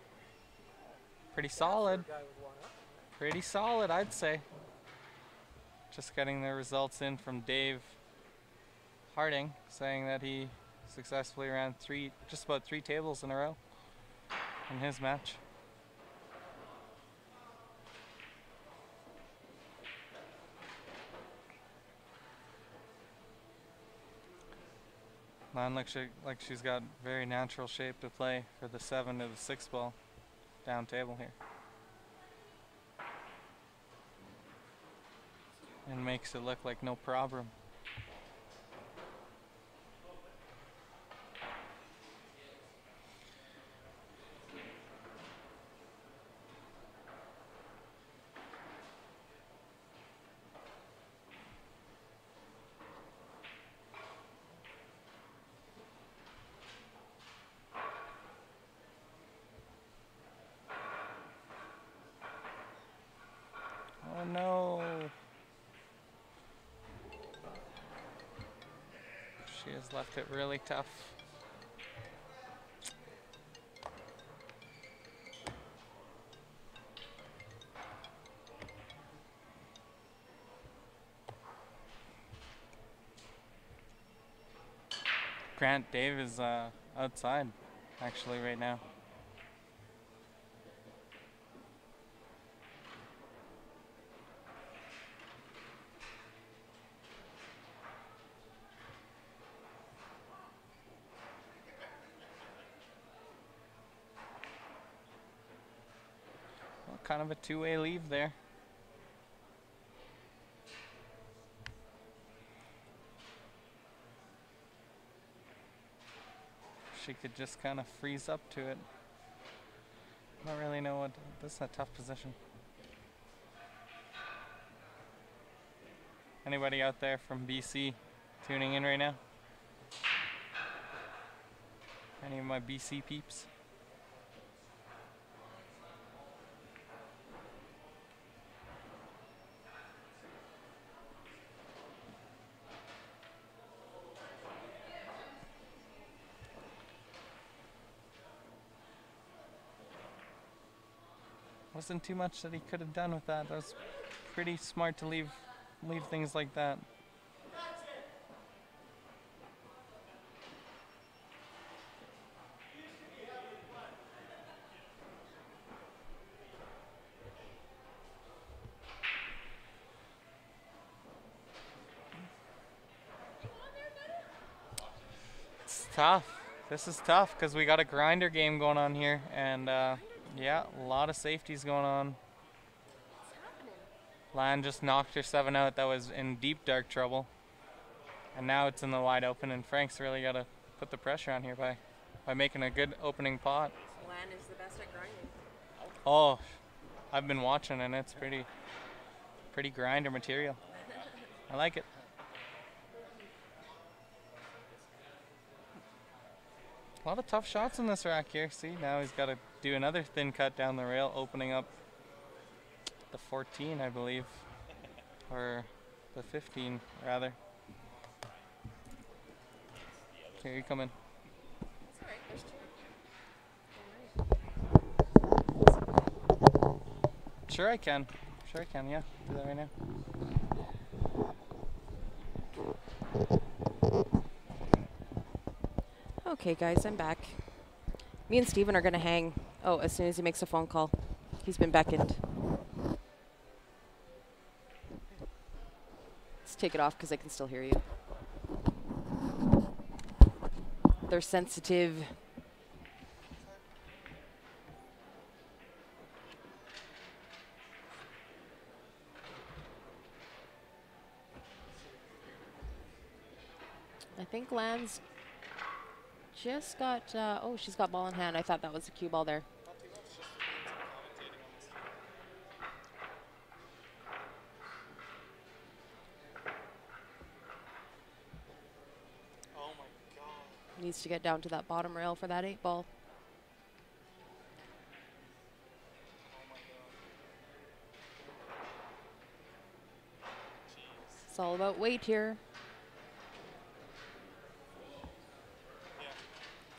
Pretty solid. Guy with 1 up. Pretty solid, I'd say. Just getting the results in from Dave Harding, saying that he successfully ran just about three tables in a row in his match. Lan looks like she's got very natural shape to play for the 7 to the 6 ball down table here. And makes it look like no problem. Oh no. She has left it really tough. Grant, Dave is outside actually right now. Kind of a two-way leave there. She could just kind of freeze up to it. I don't really know what. This is a tough position. Anybody out there from BC tuning in right now? Any of my BC peeps? Wasn't too much that he could have done with that. That was pretty smart to leave things like that. tough. This is tough because we got a grinder game going on here, and yeah, a lot of safeties going on. Lan just knocked her 7 out. That was in deep dark trouble, and now it's in the wide open. And Frank's really got to put the pressure on here by making a good opening pot. Lan is the best at grinding. Oh, I've been watching, and it's pretty grinder material. I like it. A lot of tough shots in this rack here. See, now he's got to do another thin cut down the rail, opening up the 14, I believe, or the 15, rather. Here you come in. Sure I can. Sure I can, yeah. Do that right now. Okay, guys, I'm back. Me and Steven are going to hang. Oh, as soon as he makes a phone call. He's been beckoned. Let's take it off because I can still hear you. They're sensitive. I think Lan's just got, oh, she's got ball in hand. I thought that was a cue ball there. Oh my God. Needs to get down to that bottom rail for that 8 ball. It's all about weight here.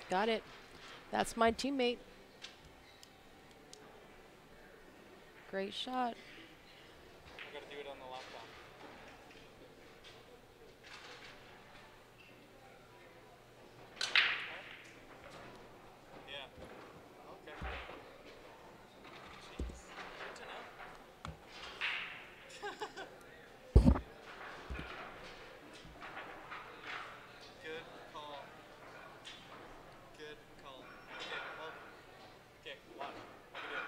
Got it. That's my teammate. Great shot. I gotta do it on the laptop. Yeah. Okay. Jeez. Good to know. Good call. Good call. Okay, well, okay, one. Let me do it.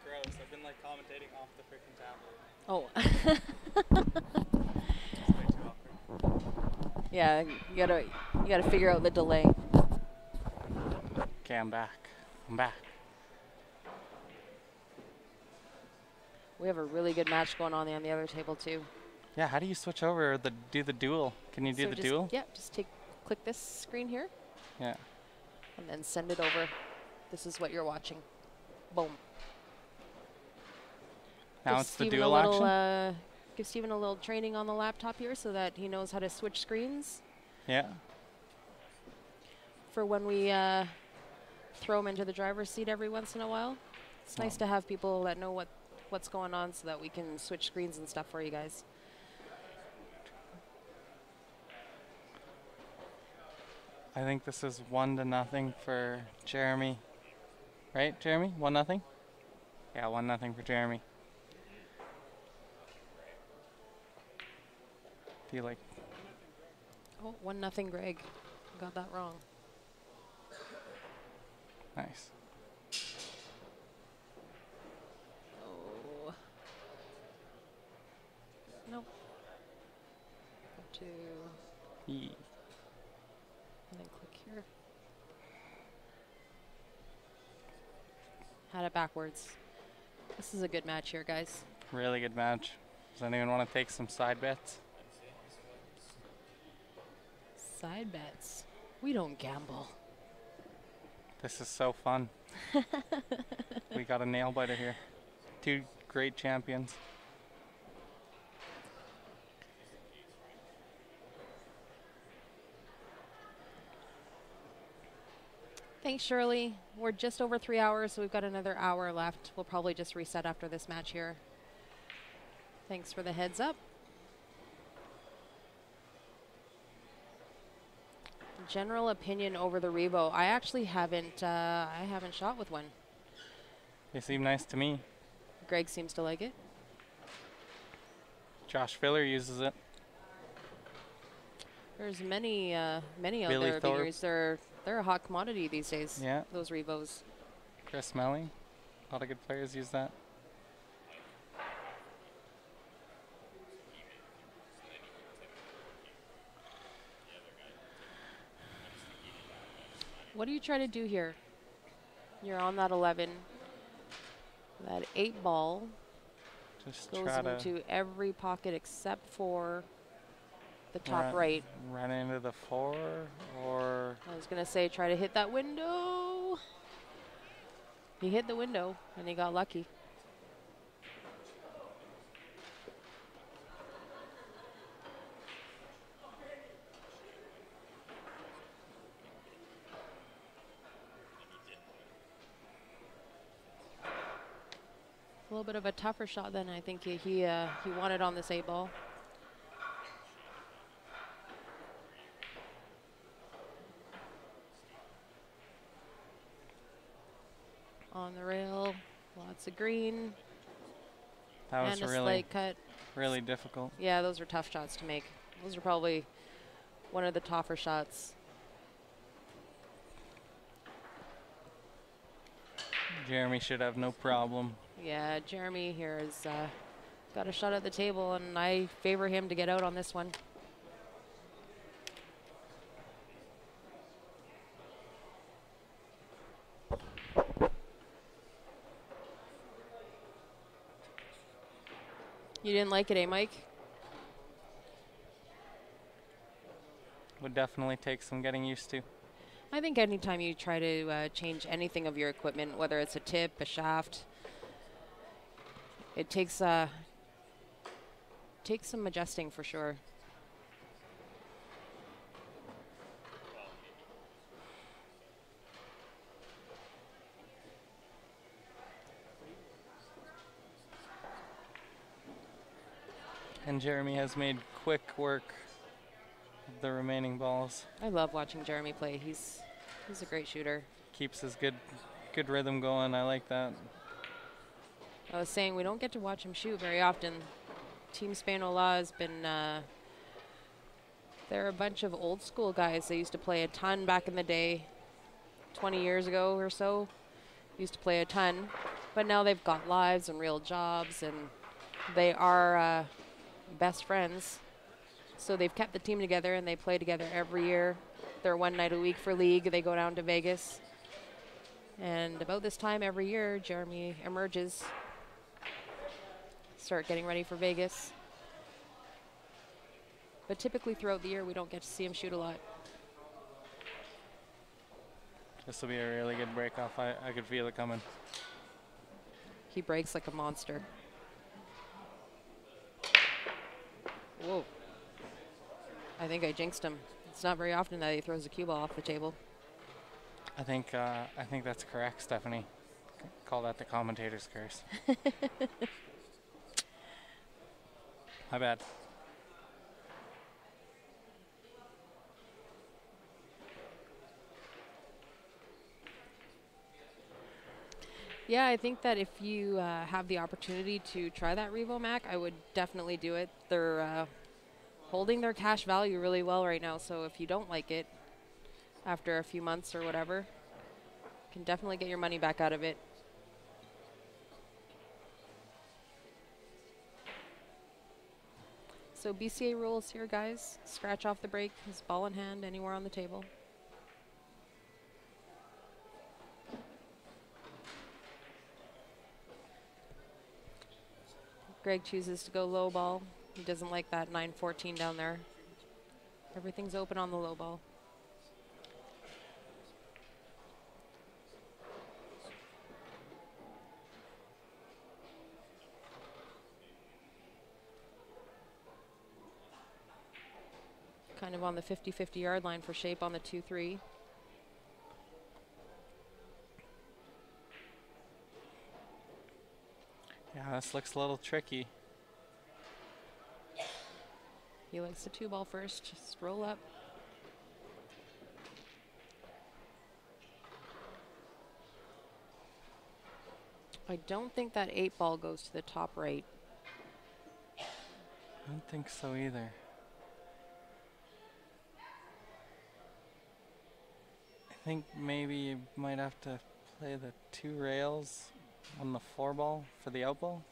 Gross. I've been like commentating off the freaking tablet. Oh. It's way too awkward. Yeah, you gotta figure out the delay. Okay, I'm back. I'm back. We have a really good match going on the other table too. Yeah, how do you switch over or do the duel? Can you do So the just- duel? Yeah, just click this screen here Yeah. and then send it over. This is what you're watching. Boom. Now Give it's the Steven duel a little, action? give Steven a little training on the laptop here so that he knows how to switch screens Yeah. for when we throw him into the driver's seat every once in a while. It's nice to have people that know what's going on so that we can switch screens and stuff for you guys. I think this is 1-0 for Jeremy. Right, Jeremy? 1-0? Yeah, 1-0 for Jeremy. Do you like... Oh, 1-0 Greg. Got that wrong. Nice. Oh. Nope. Go to, E. and then click here. Had it backwards. This is a good match here, guys. Really good match. Does anyone want to take some side bets? Side bets. We don't gamble. This is so fun. We got a nail biter here. 2 great champions. Thanks, Shirley. We're just over 3 hours, so we've got another hour left. We'll probably just reset after this match here. Thanks for the heads up. General opinion over the Revo. I actually haven't. I haven't shot with one. They seem nice to me. Greg seems to like it. Josh Filler uses it. There's many out Billy there. Thorpe. Beginners. They're a hot commodity these days. Yeah. Those Revos. Chris Melly. A lot of good players use that. What do you try to do here? You're on that 11. That 8 ball Just goes try to into every pocket except for the top right. run into the 4 or I was going to say try to hit that window. He hit the window and he got lucky. A little bit of a tougher shot than I think he wanted on this 8 ball. On the rail, lots of green. that was And a really, slight cut. really difficult. Yeah, those are tough shots to make. Those are probably one of the tougher shots. Jeremy should have no problem. Yeah, Jeremy here has got a shot at the table, and I favor him to get out on this one. You didn't like it, eh, Mike? Would definitely take some getting used to. I think anytime you try to change anything of your equipment, whether it's a tip, a shaft, it takes some adjusting for sure. And Jeremy has made quick work of the remaining balls. I love watching Jeremy play. He's a great shooter. Keeps his good rhythm going. I like that. I was saying we don't get to watch him shoot very often. Team Spain Ola has been, they're a bunch of old school guys. They used to play a ton back in the day, 20 years ago or so. Used to play a ton, but now they've got lives and real jobs, and they are best friends. So they've kept the team together, and they play together every year. They're one night a week for league. They go down to Vegas. And about this time every year, Jeremy emerges. Start getting ready for Vegas. But typically throughout the year, we don't get to see him shoot a lot. This will be a really good break off. I could feel it coming. He breaks like a monster. Whoa. I think I jinxed him. It's not very often that he throws a cue ball off the table. I think that's correct, Stephanie. Call that the commentator's curse. My bad. Yeah, I think that if you have the opportunity to try that Revo Mac, I would definitely do it. They're holding their cash value really well right now, so if you don't like it after a few months or whatever, you can definitely get your money back out of it. So BCA rules here, guys. Scratch off the break, his ball in hand, anywhere on the table. Greg chooses to go low ball. He doesn't like that 9-14 down there. Everything's open on the low ball. Kind of on the 50-50 yard line for shape on the 2-3. Yeah, this looks a little tricky. He likes the 2 ball first. Just roll up. I don't think that 8 ball goes to the top right. I don't think so either. think maybe you might have to play the 2 rails on the 4 ball for the out ball.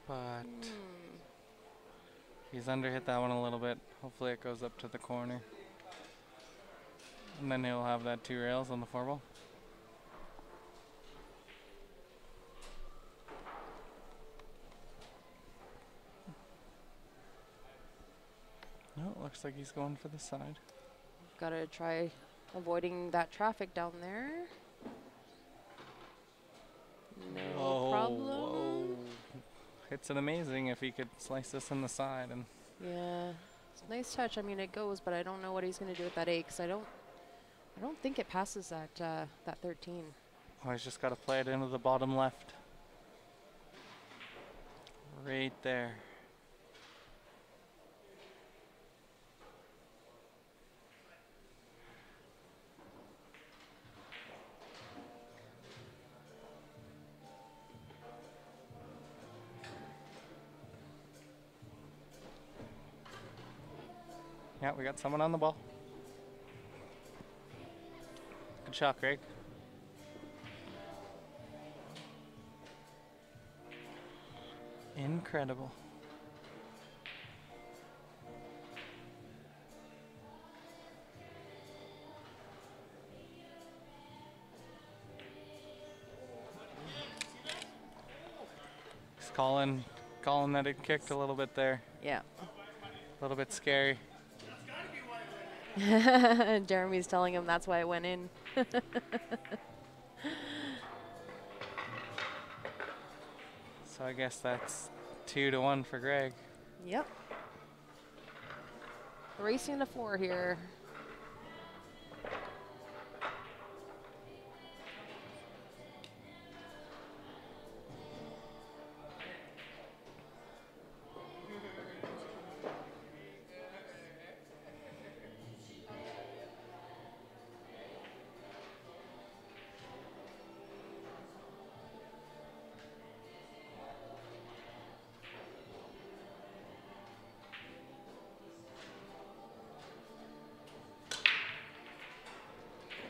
But he's underhit that one a little bit. Hopefully it goes up to the corner. And then he'll have that 2 rails on the 4 ball. No, it looks like he's going for the side. Gotta try avoiding that traffic down there. No problem. Whoa. Hits it amazing if he could slice this in the side. And Yeah, it's a nice touch. I mean, it goes, but I don't know what he's gonna do with that 8 because I don't think it passes that that 13. oh, he's just got to play it into the bottom left. Right there. Yeah, we got someone on the ball. Good shot, Greg. Incredible. He's calling that it kicked a little bit there. Yeah. A little bit scary. Jeremy's telling him that's why it went in. So I guess that's 2-1 for Greg. Yep. Racing to 4 here.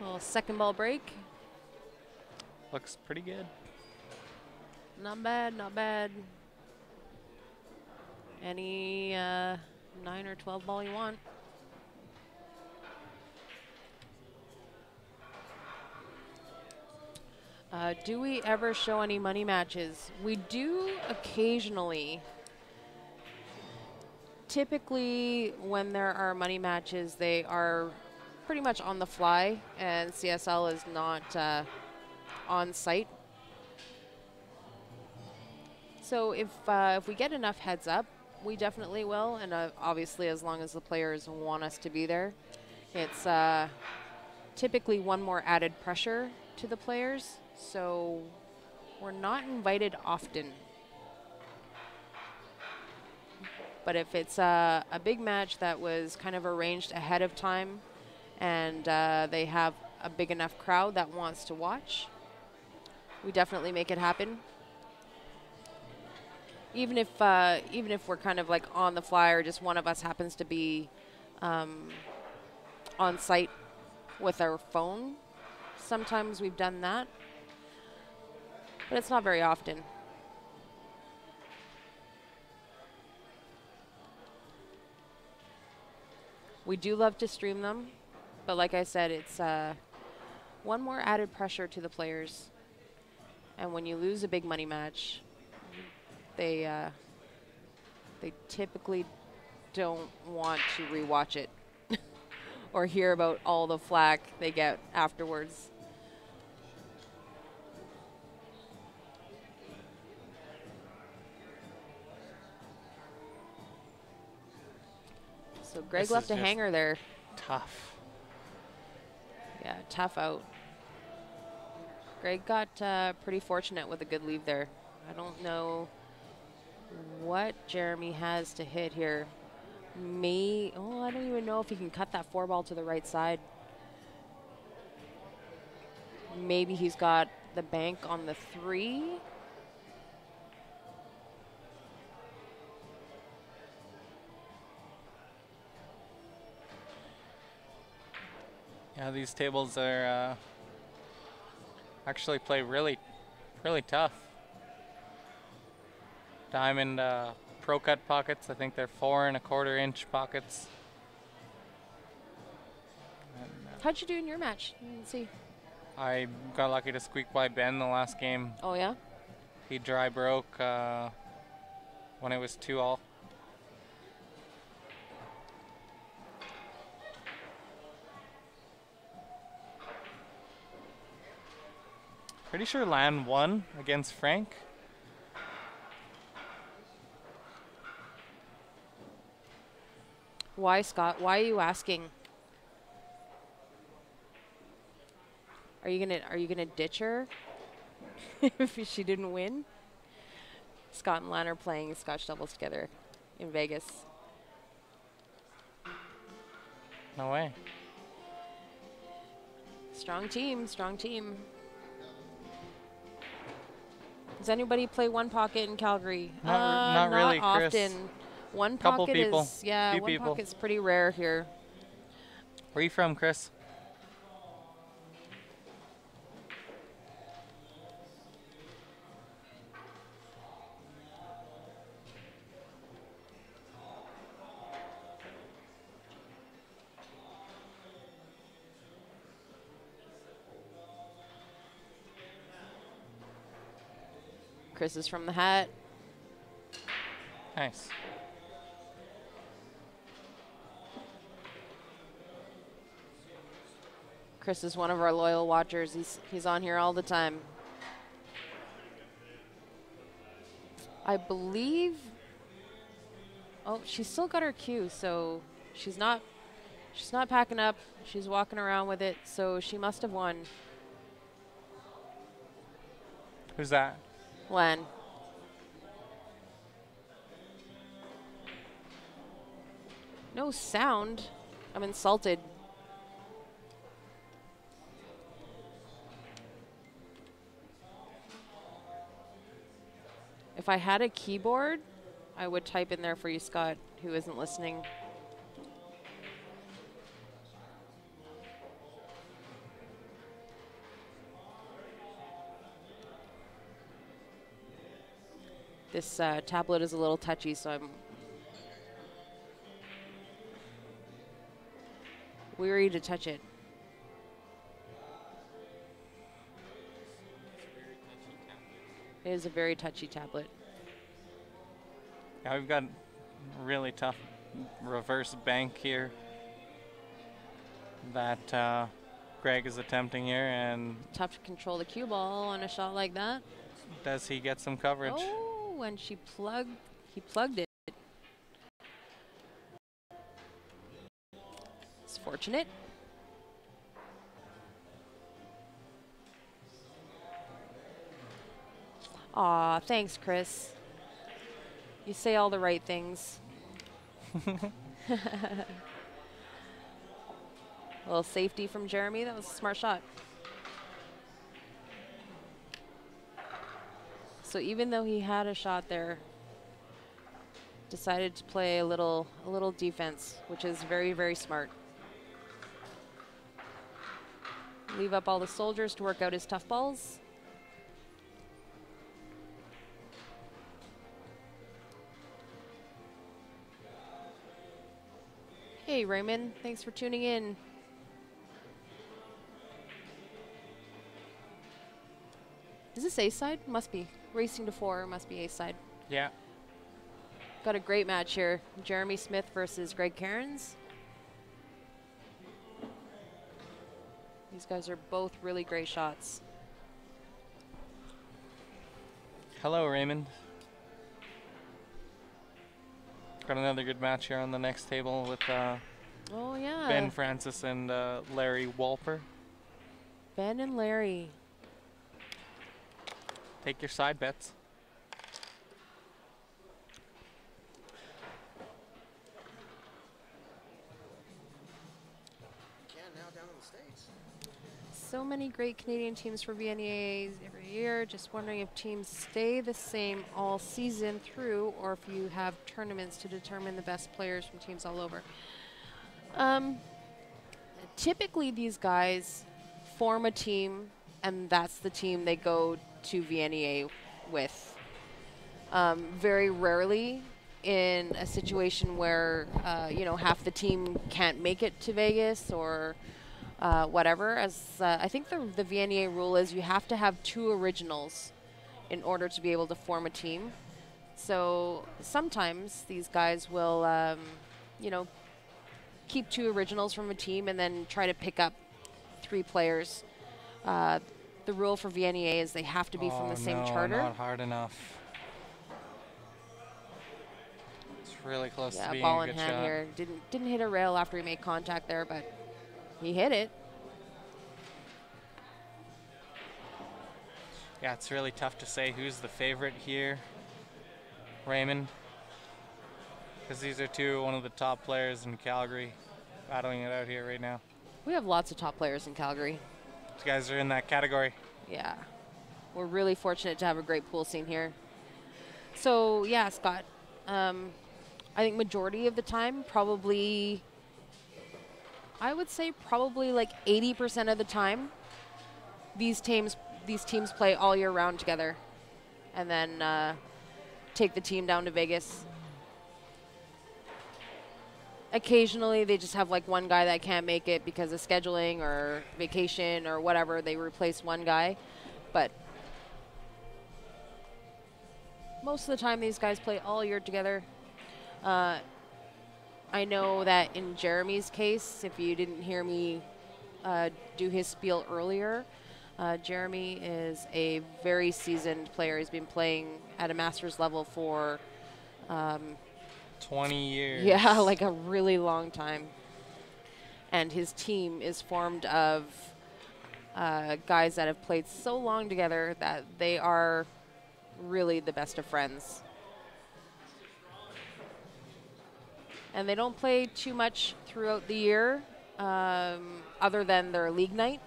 Little second ball break. Looks pretty good. Not bad, not bad. Any 9 or 12 ball you want. Do we ever show any money matches? We do occasionally. Typically, when there are money matches, they are pretty much on the fly, and CSL is not on site. So if we get enough heads up, we definitely will, and obviously as long as the players want us to be there. It's typically one more added pressure to the players, so we're not invited often. But if it's a big match that was kind of arranged ahead of time, and they have a big enough crowd that wants to watch, we definitely make it happen. Even if we're kind of like on the fly, or just one of us happens to be on site with our phone, sometimes we've done that, but it's not very often. We do love to stream them, but like I said, it's one more added pressure to the players. And when you lose a big money match, they typically don't want to rewatch it or hear about all the flack they get afterwards. So Greg This left is a just hanger there. Tough. Yeah, tough out. Greg got pretty fortunate with a good leave there. I don't know what Jeremy has to hit here. I don't even know if he can cut that 4 ball to the right side. Maybe he's got the bank on the 3. Yeah, these tables are actually play really tough. Diamond Pro Cut pockets. I think they're 4 1/4 inch pockets. And, How'd you do in your match? Let's see. I got lucky to squeak by Ben the last game. Oh, yeah? He dry broke when it was 2-all. Pretty sure Lan won against Frank. Why, Scott? Why are you asking? Are you gonna ditch her if she didn't win? Scott and Lan are playing Scotch doubles together in Vegas. No way. Strong team, strong team. Does anybody play one pocket in Calgary? Not really, not Chris. often. One Couple pocket people. is Few one people. pocket's pretty rare here. Where are you from, Chris? Chris is from the Hat. Nice. Chris is one of our loyal watchers. He's on here all the time. I believe. Oh, she's still got her cue, so she's not packing up. She's walking around with it, so she must have won. Who's that? Lan. No sound. I'm insulted. If I had a keyboard, I would type in there for you, Scott, who isn't listening. This tablet is a little touchy, so I'm weary to touch it. It is a very touchy tablet. Yeah, we've got a really tough reverse bank here that Greg is attempting here, and Tough to control the cue ball on a shot like that. does he get some coverage? Oh, and he plugged it. It's fortunate. Aw, thanks, Chris. You say all the right things. A little safety from Jeremy. That was a smart shot. So even though he had a shot there, decided to play a little defense, which is very, very smart. Leave up all the soldiers to work out his tough balls. Hey, Raymond. Thanks for tuning in. Is this A-side? Must be. Racing to 4 must be A-side. Yeah. Got a great match here. Jeremy Smith versus Greg Cairns. These guys are both really great shots. Hello, Raymond. Got another good match here on the next table with Oh, yeah. Ben Francis and Larry Walper. Ben and Larry. Take your side bets. So many great Canadian teams for VNEAs every year. Just wondering if teams stay the same all season through, or if you have tournaments to determine the best players from teams all over. typically these guys form a team, and that's the team they go to VNEA with. Very rarely in a situation where half the team can't make it to Vegas or whatever. As I think the VNEA rule is you have to have 2 originals in order to be able to form a team. So sometimes these guys will, keep 2 originals from a team and then try to pick up 3 players. The rule for VNEA is they have to be from the same charter. Not hard enough. It's really close to being ball a in good hand shot. here. Didn't hit a rail after he made contact there, but he hit it. Yeah, it's really tough to say who's the favorite here. Raymond. Because these are one of the top players in Calgary battling it out here right now. We have lots of top players in Calgary. These guys are in that category. Yeah. We're really fortunate to have a great pool scene here. So, yeah, Scott, I think majority of the time, I would say probably like 80% of the time, these teams play all year round together and then take the team down to Vegas. Occasionally, they just have like one guy that can't make it because of scheduling or vacation or whatever. They replace one guy. But most of the time, these guys play all year together. I know that in Jeremy's case, if you didn't hear me do his spiel earlier, Jeremy is a very seasoned player. He's been playing at a master's level for 20 years. Yeah, like a really long time. And his team is formed of guys that have played so long together that they are really the best of friends. And they don't play too much throughout the year, other than their league night.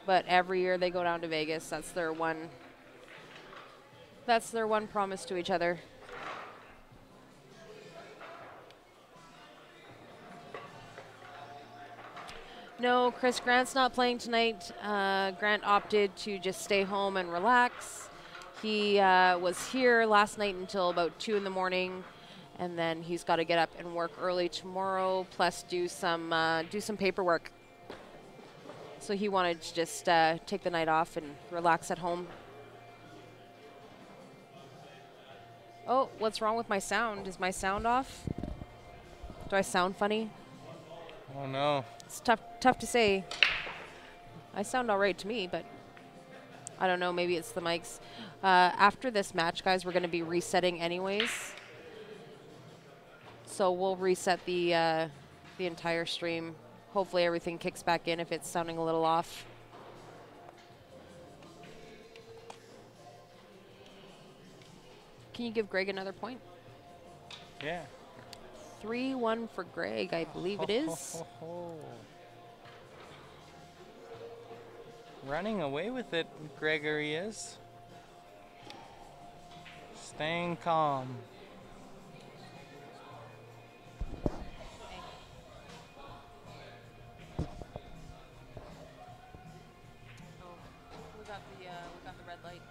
But every year they go down to Vegas. That's their one promise to each other. No, Chris Grant's not playing tonight. Grant opted to just stay home and relax. He was here last night until about 2 in the morning, and then he's got to get up and work early tomorrow, plus do some paperwork. So he wanted to just take the night off and relax at home. Oh, what's wrong with my sound? Is my sound off? Do I sound funny? Oh no. It's tough to say. I sound all right to me, but I don't know. Maybe it's the mics. After this match, guys, we're going to be resetting anyways. So we'll reset the entire stream. Hopefully everything kicks back in if it's sounding a little off. Can you give Greg another point? Yeah. 3-1 for Greg, I believe it is. Running away with it, Gregory is. Staying calm. We got the red light.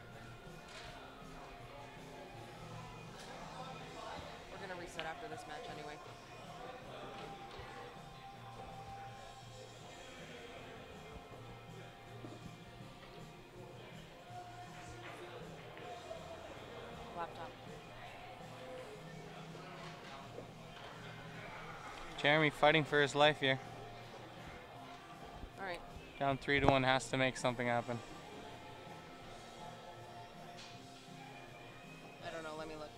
We're gonna reset after this match anyway. Laptop. Jeremy fighting for his life here. All right. Down 3-1, has to make something happen. I don't know. Let me look.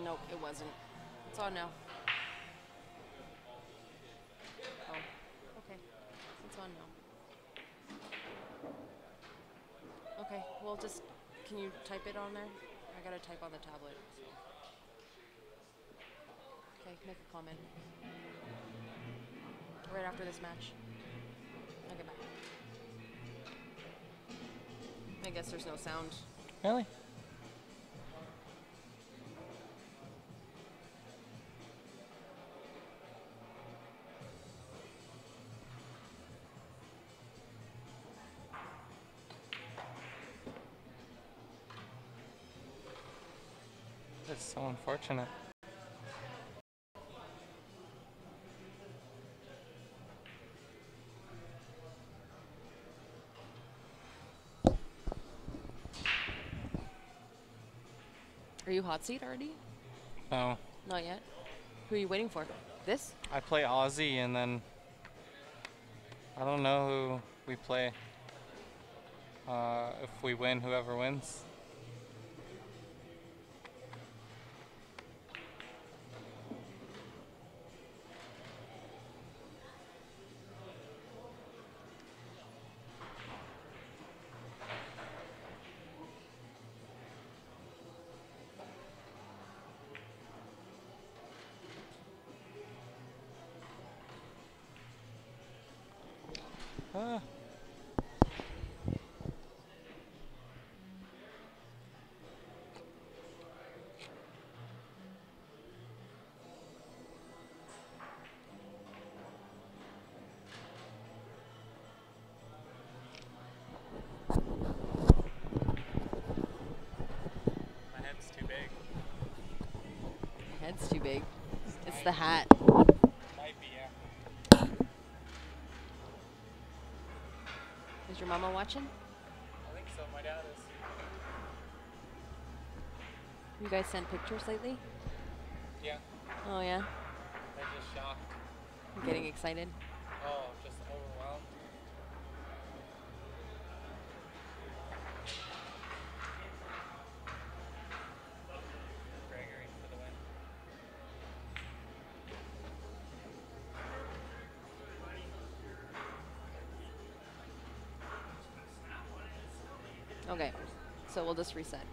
Nope, it wasn't. It's on now. Oh, okay. It's on now. Okay, well, just, can you type it on there? I gotta type on the tablet. So. Okay, make a comment. Right after this match. I'll get back. I guess there's no sound. Really? That's so unfortunate. Are you hot seat already? No. Not yet. Who are you waiting for? This? I play Aussie, and then I don't know who we play. If we win, whoever wins. Ah. My head's too big. Your head's too big. It's the hat. Might be, yeah. Is your mama watching? I think so. My dad is. You guys sent pictures lately? Yeah. Oh yeah? They're just shocked. I'm getting excited. Oh, just overwhelmed. Gregory for the win. Okay. So we'll just reset.